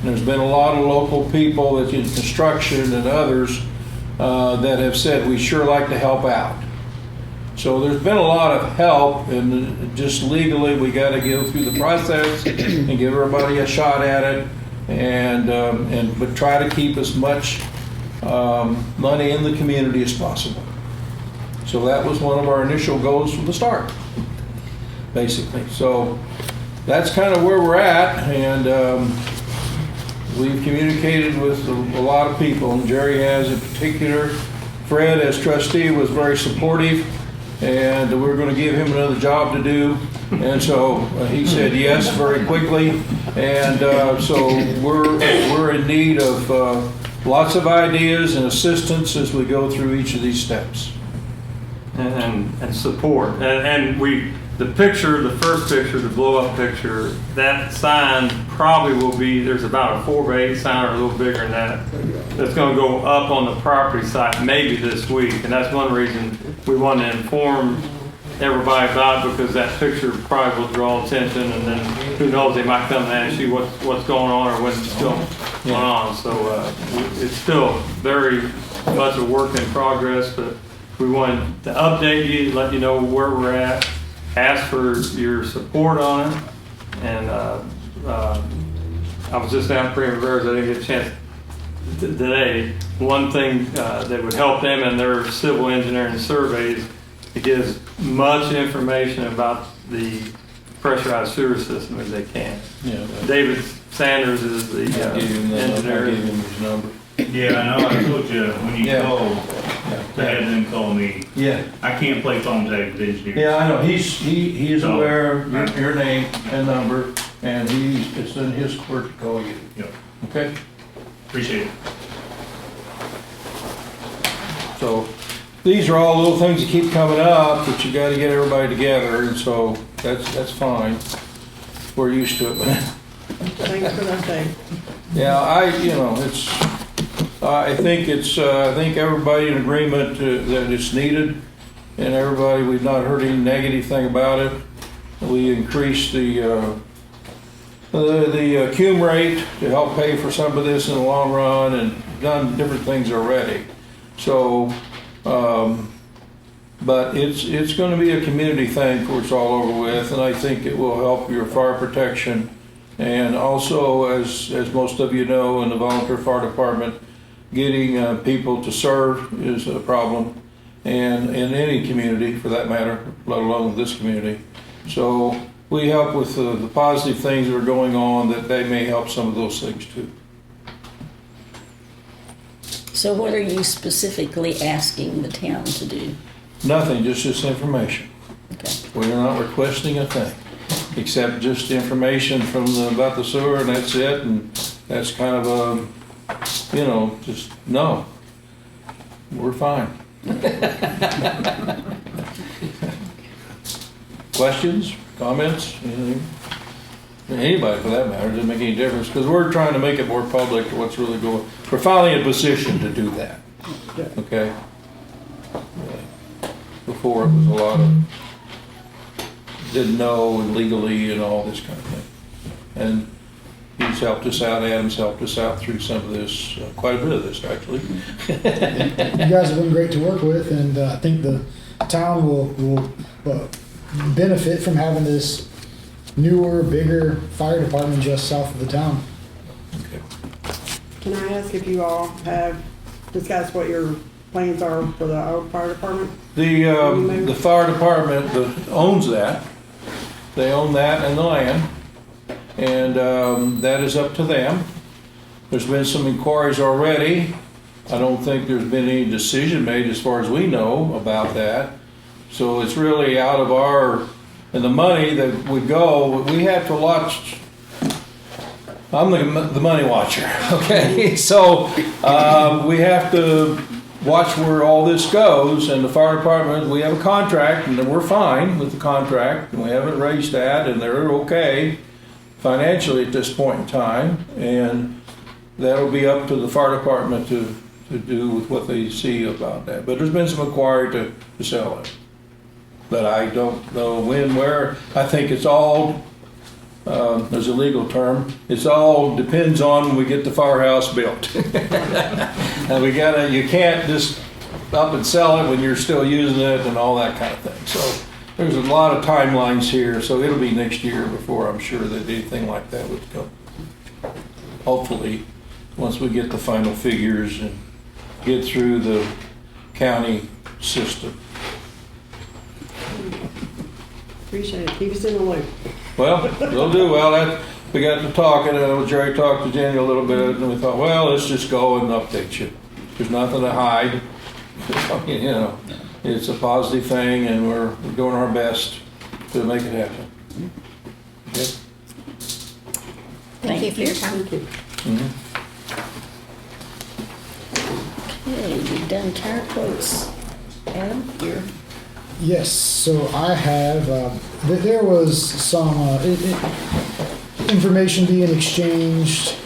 And there's been a lot of local people that in construction and others that have said, we sure like to help out. So there's been a lot of help, and just legally we got to go through the process and give everybody a shot at it, but try to keep as much money in the community as possible. So that was one of our initial goals from the start, basically. So that's kind of where we're at, and we've communicated with a lot of people, and Jerry has in particular. Fred, as trustee, was very supportive, and we're going to give him another job to do. And so he said yes very quickly. And so we're in need of lots of ideas and assistance as we go through each of these steps. And support. And the picture, the first picture, the blow up picture, that sign probably will be, there's about a 4x8 sign or a little bigger than that. That's going to go up on the property site maybe this week. And that's one reason we want to inform everybody about it, because that picture probably will draw attention, and then who knows, they might come and ask you what's going on or what's still going on. So it's still very much a work in progress, but we wanted to update you, let you know where we're at, ask for your support on it. And I was just down at Primavera, I didn't get a chance today. One thing that would help them in their civil engineering surveys, it gives much information about the pressurized sewer system as they can. Yeah, David Sanders is the engineer. I gave him his number. Yeah, I know. I told you when you called to have them call me. Yeah. I can't play phone tag with engineers. Yeah, I know. He is aware of your name and number. and it's in his court to call you. Yep. Okay? Appreciate it. So, these are all little things that keep coming up, but you gotta get everybody together, and so that's fine. We're used to it. Thanks for that thing. Yeah, I think everybody in agreement that it's needed, and everybody, we've not heard any negative thing about it. We increased the cum rate to help pay for some of this in the long run, and done different things already. So, but it's going to be a community thing before it's all over with, and I think it will help your fire protection. And also, as most of you know, in the volunteer fire department, getting people to serve is a problem, and in any community for that matter, let alone this community. So we help with the positive things that are going on, that they may help some of those things too. So what are you specifically asking the town to do? Nothing, just this information. Okay. We're not requesting a thing, except just information about the sewer, and that's it, and that's kind of just, no, we're fine. Questions, comments, anything? Anybody for that matter, it doesn't make any difference, because we're trying to make it more public what's really going. We're finally in a position to do that, okay? Before it was a lot of didn't know, and legally and all this kind of thing. And he's helped us out, Adam's helped us out through some of this, quite a bit of this actually. You guys have been great to work with, and I think the town will benefit from having this newer, bigger fire department just south of the town. Okay. Can I ask if you all have discussed what your plans are for the old fire department? The fire department owns that. They own that and the land, and that is up to them. There's been some inquiries already. I don't think there's been any decision made as far as we know about that. So it's really out of and the money that would go, we have to watch. I'm the money watcher, okay? So we have to watch where all this goes, and the fire department, we have a contract, and we're fine with the contract, and we haven't raised that, and they're okay financially at this point in time, and that'll be up to the fire department to do with what they see about that. But there's been some inquiry to sell it. But I don't know when, where. I think it's all, there's a legal term, it's all depends on when we get the firehouse built. And you can't just up and sell it when you're still using it and all that kind of thing. So there's a lot of timelines here, so it'll be next year before I'm sure that anything like that would come. Hopefully, once we get the final figures and get through the county system. Appreciate it. Keep us in the loop. Well, we'll do well. We got to talking, and Jerry talked to Jenny a little bit, and we thought, well, let's just go and update you. There's nothing to hide. It's a positive thing, and we're doing our best to make it happen. Okay? Thank you for your time. Thank you. Okay, we've done tire quotes. Adam, you're... Yes, so I have, there was some information being exchanged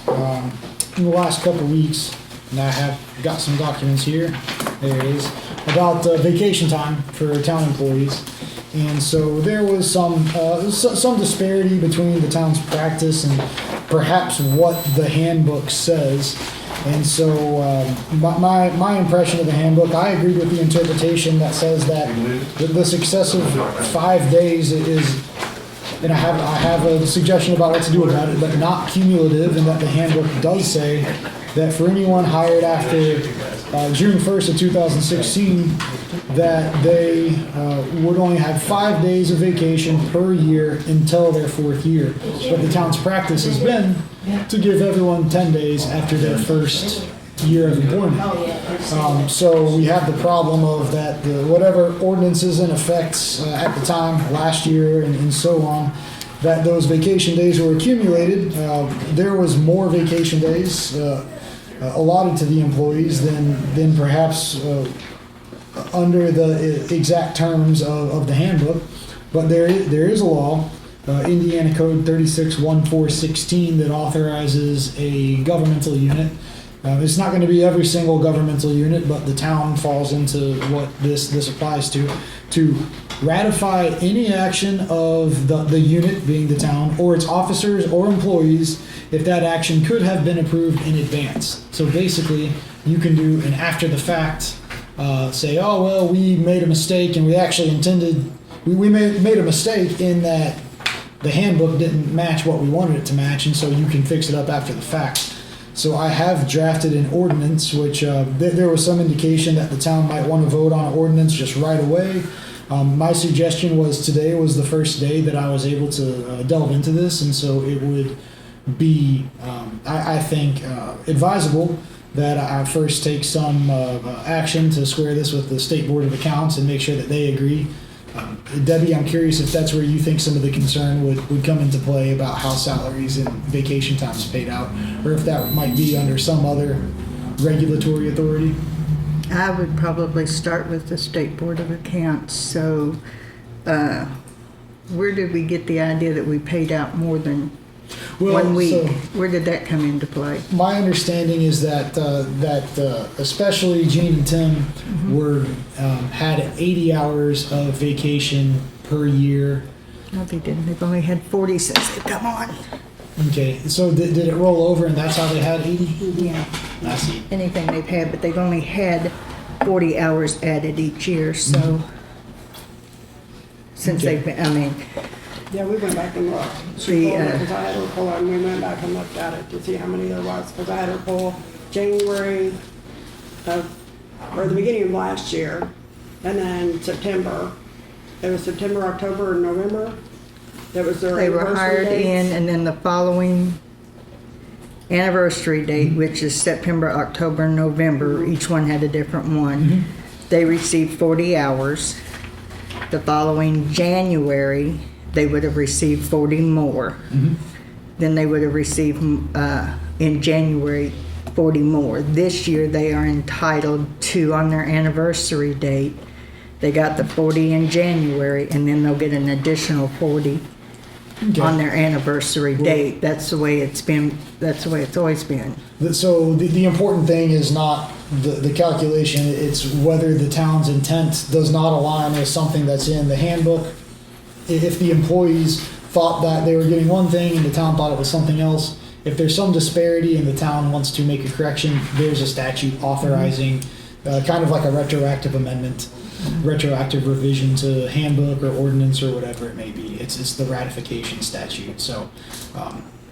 in the last couple of weeks, and I have got some documents here, there it is, about vacation time for town employees. And so there was some disparity between the town's practice and perhaps what the handbook says. And so my impression of the handbook, I agreed with the interpretation that says that the successive 5 days is, and I have a suggestion about what to do about it, but not cumulative, and that the handbook does say that for anyone hired after June 1st of 2016, that they would only have 5 days of vacation per year until their 4th year. But the town's practice has been to give everyone 10 days after their first year of employment. So we have the problem of that whatever ordinances in effect at the time, last year and so on, that those vacation days were accumulated. There was more vacation days allotted to the employees than perhaps under the exact terms of the handbook. But there is a law, Indiana Code 361416, that authorizes a governmental unit. It's not going to be every single governmental unit, but the town falls into what this applies to ratify any action of the unit, being the town, or its officers or employees, if that action could have been approved in advance. So basically, you can do an after the fact, say, oh, well, we made a mistake and we actually intended, we made a mistake in that the handbook didn't match what we wanted it to match, and so you can fix it up after the fact. So I have drafted an ordinance, which there was some indication that the town might want to vote on an ordinance just right away. My suggestion was today was the first day that I was able to delve into this, and so it would be, I think, advisable that I first take some action to square this with the State Board of Accounts and make sure that they agree. Debbie, I'm curious if that's where you think some of the concern would come into play about how salaries and vacation time is paid out, or if that might be under some other regulatory authority. I would probably start with the State Board of Accounts. So where did we get the idea that we paid out more than 1 week? So where did that come into play? my understanding is that especially Gene and Tim had 80 hours of vacation per year. No, they didn't. They've only had 40 since they've come on. Okay, so did it roll over and that's how they had 80? Yeah. I see. Anything they've had, but they've only had 40 hours added each year. So since Okay. they've been, I mean, Yeah, we went back and looked. Because I had her pull it, and we went back and looked at it to see how many there was. Because I had her pull January or the beginning of last year, and then September. It was September, October, and November. That was their they were anniversary hired dates. in, and then the following anniversary date, which is September, October, and November, each one had a different one. They received 40 hours. The following January, they would have received 40 more. Then they would have received in January 40 more. This year they are entitled to, on their anniversary date, they got the 40 in January, and then they'll get an additional 40 on their anniversary date. That's the way it's been. That's the way it's always been. So the important thing is not the calculation, it's whether the town's intent does not align with something that's in the handbook. If the employees thought that they were getting one thing and the town thought it was something else, if there's some disparity and the town wants to make a correction, there's a statute authorizing kind of like a retroactive amendment, retroactive revision to handbook or ordinance or whatever it may be. It's the ratification statute. So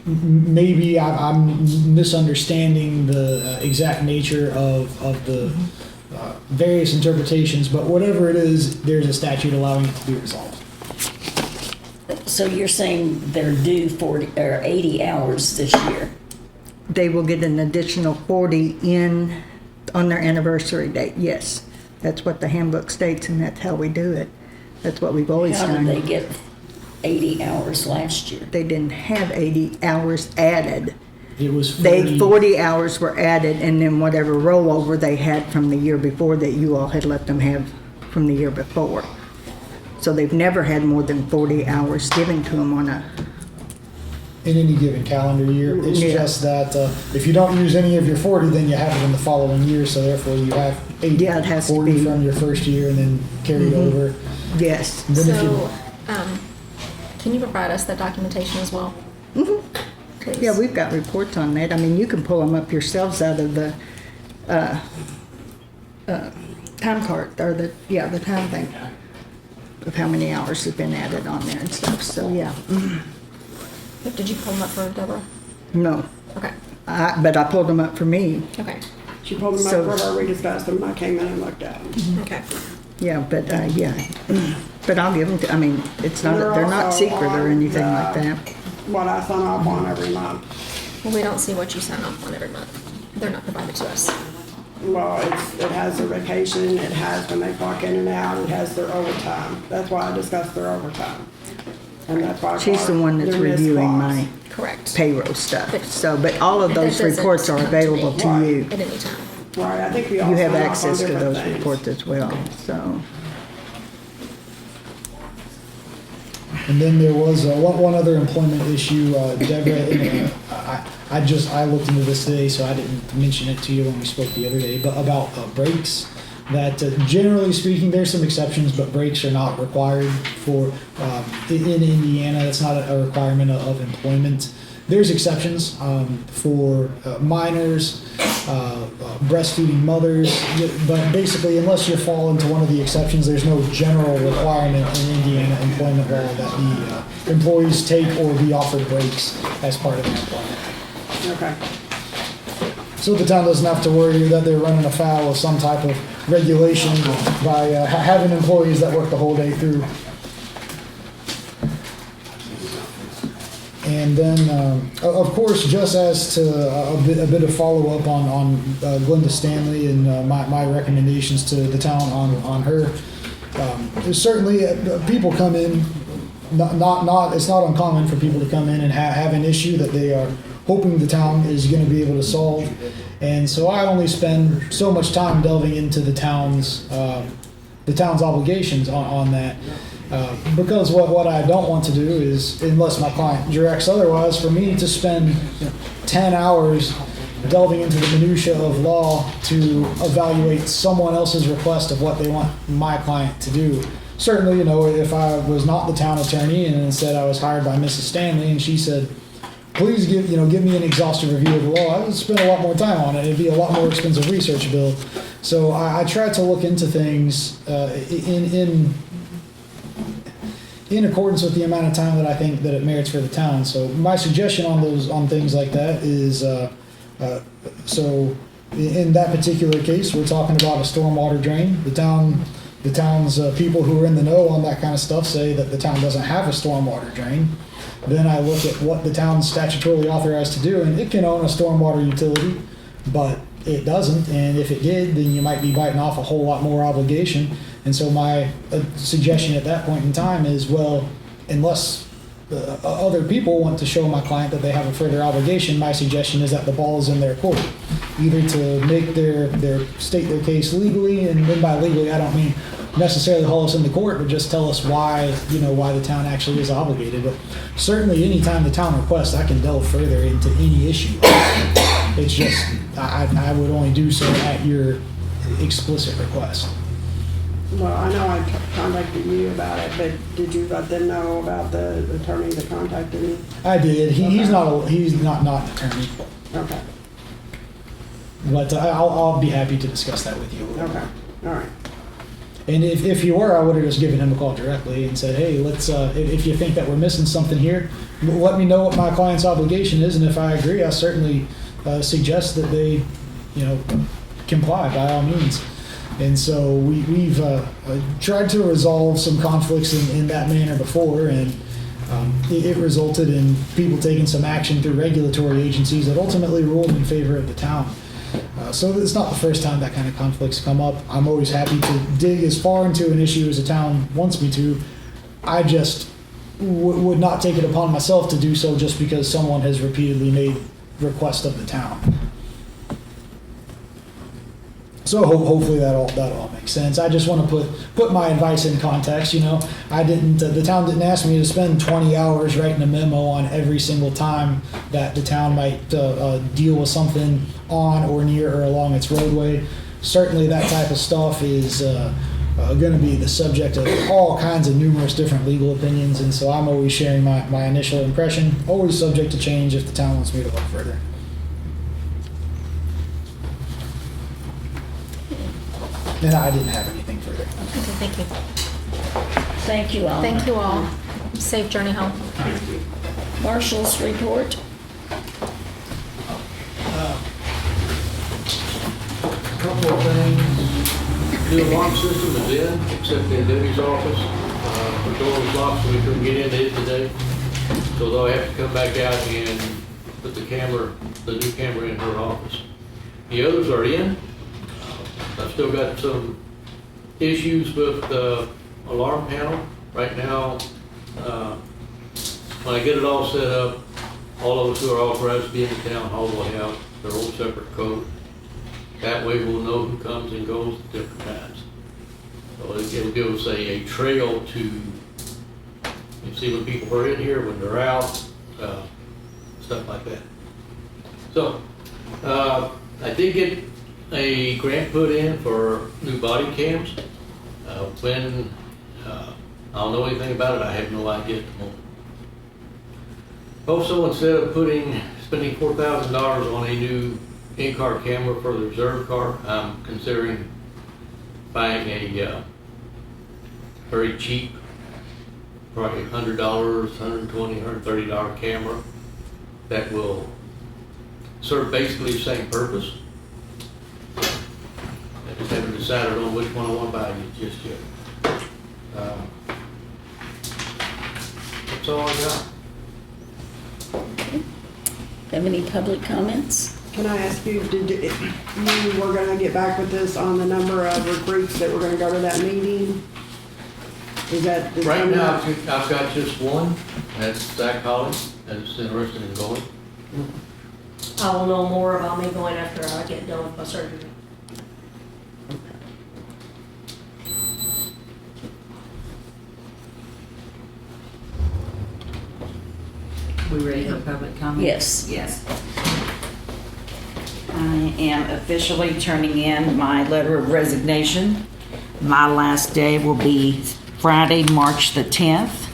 maybe I'm misunderstanding the exact nature of the various interpretations, but whatever it is, there's a statute allowing it to be resolved. So you're saying they're due 40 or 80 hours this year? They will get an additional 40 on their anniversary date. Yes, that's what the handbook states, and that's how we do it. That's what we've always How done. did they get 80 hours last year? They didn't have 80 hours added. It was 40. 40 hours were added, and then whatever rollover they had from the year before that you all had let them have from the year before. So they've never had more than 40 hours given to them on in any given calendar year. It's just that if you don't use any of your 40, then you have it in the following year, so therefore you have 80, Yeah, it has to 40 be. from your first year and then carried over. Yes. And then if you, So, can you provide us that documentation as well? Please. Yeah, we've got reports on that. I mean, you can pull them up yourselves out of the time card, or the time thing, of how many hours have been added on there and stuff. So, yeah. Did you pull them up for Deborah? No. Okay. But I pulled them up for me. Okay. She pulled them So- up for her, we discussed them, I came in and looked at them. Okay. Yeah, but, but I'll give them to, I mean, it's not, they're not also secret or on anything like the- that. What I sign off on every month. Well, we don't see what you sign off on every month. They're not provided to us. Well, it has their vacation, it has when they clock in and out, it has their overtime. That's why I discussed their overtime. And that's why I She's the thought one that's there missed reviewing clause. my Correct. payroll stuff. But- So, but all of But that those doesn't reports are come to available me. to Right. you. At any time. Right, I think we all You have sign off on access to different those things. reports as well, so. And then there was one other employment issue, Deborah, I looked into this today, so I didn't mention it to you when we spoke the other day, but about breaks. That generally speaking, there's some exceptions, but breaks are not required for, in Indiana, it's not a requirement of employment. There's exceptions for minors, breastfeeding mothers, but basically, unless you fall into one of the exceptions, there's no general requirement in Indiana employment law that the employees take or be offered breaks as part of their employment. Okay. So the town doesn't have to worry that they're running afoul of some type of regulation by having employees that work the whole day through. And then, of course, just as to a bit of follow-up on Glenda Stanley and my recommendations to the town on her, there's certainly people come in, it's not uncommon for people to come in and have an issue that they are hoping the town is going to be able to solve. And so I only spend so much time delving into the town's obligations on that. Because what I don't want to do is, unless my client directs otherwise, for me to spend 10 hours delving into the minutia of law to evaluate someone else's request of what they want my client to do. Certainly, if I was not the town attorney and instead I was hired by Mrs. Stanley and she said, please give me an exhaustive review of the law, I would spend a lot more time on it. It'd be a lot more expensive research bill. So I try to look into things in accordance with the amount of time that I think that it merits for the town. So my suggestion on things like that is, so in that particular case, we're talking about a stormwater drain. The town's people who are in the know on that kind of stuff say that the town doesn't have a stormwater drain. Then I look at what the town's statutorily authorized to do, and it can own a stormwater utility, but it doesn't. And if it did, then you might be biting off a whole lot more obligation. And so my suggestion at that point in time is, well, unless other people want to show my client that they have a further obligation, my suggestion is that the ball is in their court, either to make state their case legally, and then by legally I don't mean necessarily haul us into court, but just tell us why the town actually is obligated. But certainly anytime the town requests, I can delve further into any issue. It's just I would only do so at your explicit request. Well, I know I contacted you about it, but did you let them know about the attorney that contacted me? I did. He's not an attorney, Okay, but I'll be happy to discuss that with you. okay, all right. And if you were, I would have just given him a call directly and said, hey, let's, if you think that we're missing something here, let me know what my client's obligation is, and if I agree, I certainly suggest that they, comply by all means. And so we've tried to resolve some conflicts in that manner before, and it resulted in people taking some action through regulatory agencies that ultimately ruled in favor of the town. So it's not the first time that kind of conflicts come up. I'm always happy to dig as far into an issue as the town wants me to. I just would not take it upon myself to do so just because someone has repeatedly made request of the town. So hopefully that all makes sense. I just want to put my advice in context. The town didn't ask me to spend 20 hours writing a memo on every single time that the town might deal with something on or near or along its roadway. Certainly that type of stuff is going to be the subject of all kinds of numerous different legal opinions, and so I'm always sharing my initial impression, always subject to change if the town wants me to look further. And I didn't have anything further. Okay, thank you. Thank you all. Thank you all. Safe journey home. Marshall's report. Couple of things. The alarm system is in, except in Debbie's office. The door was locked, so we couldn't get into it today. So they'll have to come back out and put the new camera in her office. The others are in. I've still got some issues with the alarm panel. Right now, when I get it all set up, all of us who are authorized to be in the town hall will have their own separate code. That way we'll know who comes and goes at different times. So it'll give us a trail to, you see when people are in here, when they're out, stuff like that. So, I did get a grant put in for new body cams. When, I don't know anything about it, I have no idea at the moment. Also, instead of spending $4,000 on a new in-car camera for the reserve car, I'm considering buying a very cheap, probably $100, $120, $130 camera that will serve basically the same purpose. I just haven't decided on which one I want to buy just yet. That's all I got. Have any public comments? Can I ask you, you were gonna get back with us on the number of recruits that were gonna go to that meeting? Is that? Right now, I've got just one, that's Zach Holly, that's interested in going. I will know more about me going after I get done with my surgery. We ready for public comment? Yes. Yes. I am officially turning in my letter of resignation. My last day will be Friday, March the 10th.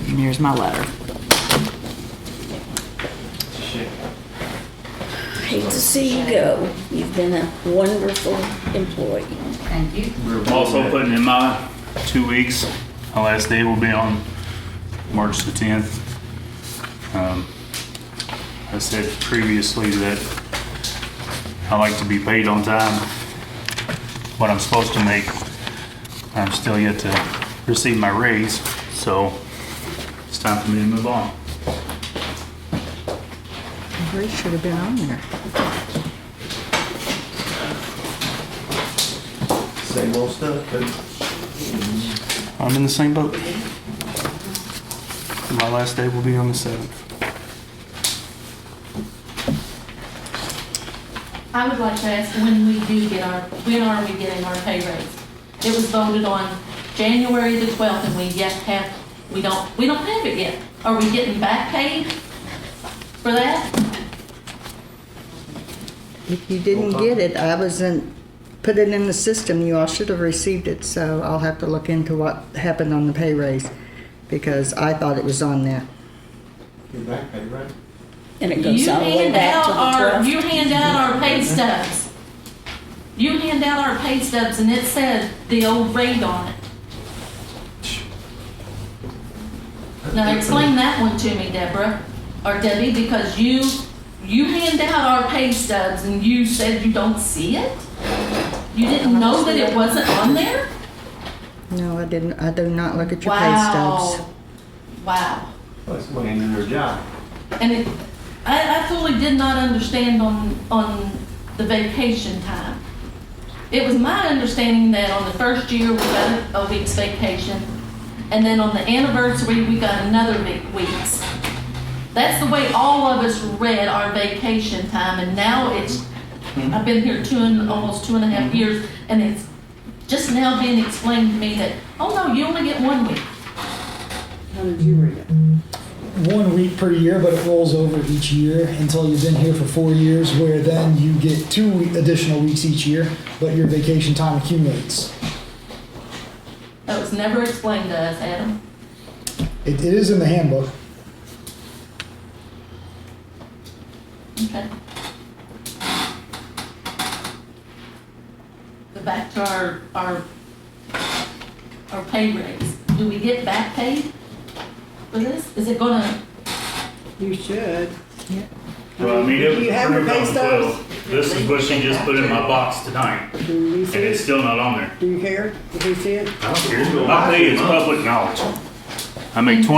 And here's my letter. Hate to see you go. You've been a wonderful employee. Thank you. We're also putting in my 2 weeks. My last day will be on March the 10th. I said previously that I like to be paid on time. What I'm supposed to make, I'm still yet to receive my raise, so it's time for me to move on. Ray should have been on there. Same old stuff, but I'm in the same boat. My last day will be on the 7th. I would like to ask when are we getting our pay raise? It was voted on January the 12th and we don't have it yet. Are we getting back paid for that? If you didn't get it, I wasn't, put it in the system, you all should have received it, so I'll have to look into what happened on the pay raise, because I thought it was on there. you're back, pay, right? And it goes all the way back to the 12th. You hand out our pay stubs. You hand out our pay stubs and it said the old rate on it. Now explain that one to me, Deborah, or Debbie, because you hand out our pay stubs and you said you don't see it? You didn't know that it wasn't on there? No, I didn't, I do not look at your pay stubs. Wow. Well, it's money in their job. And I fully did not understand on the vacation time. It was my understanding that on the first year we got a week's vacation, and then on the anniversary we got another week's. That's the way all of us read our vacation time, and now I've been here almost 2.5 years, and it's just now being explained to me that, oh no, you only get 1 week. How did you read it? 1 week per year, but it rolls over each year until you've been here for 4 years, where then you get 2 additional weeks each year, but your vacation time accumulates. That was never explained to us, Adam. It is in the handbook. Okay. But back to our pay raise. Do we get back paid for this? Is it gonna? You should. Yeah. Well, I mean, it was Do you have your approved pay on the stubs? 12th. This is what she just put in my box tonight, Do you and see it's it? still not on there. Do you care if we see it? My pay is public knowledge. I make 20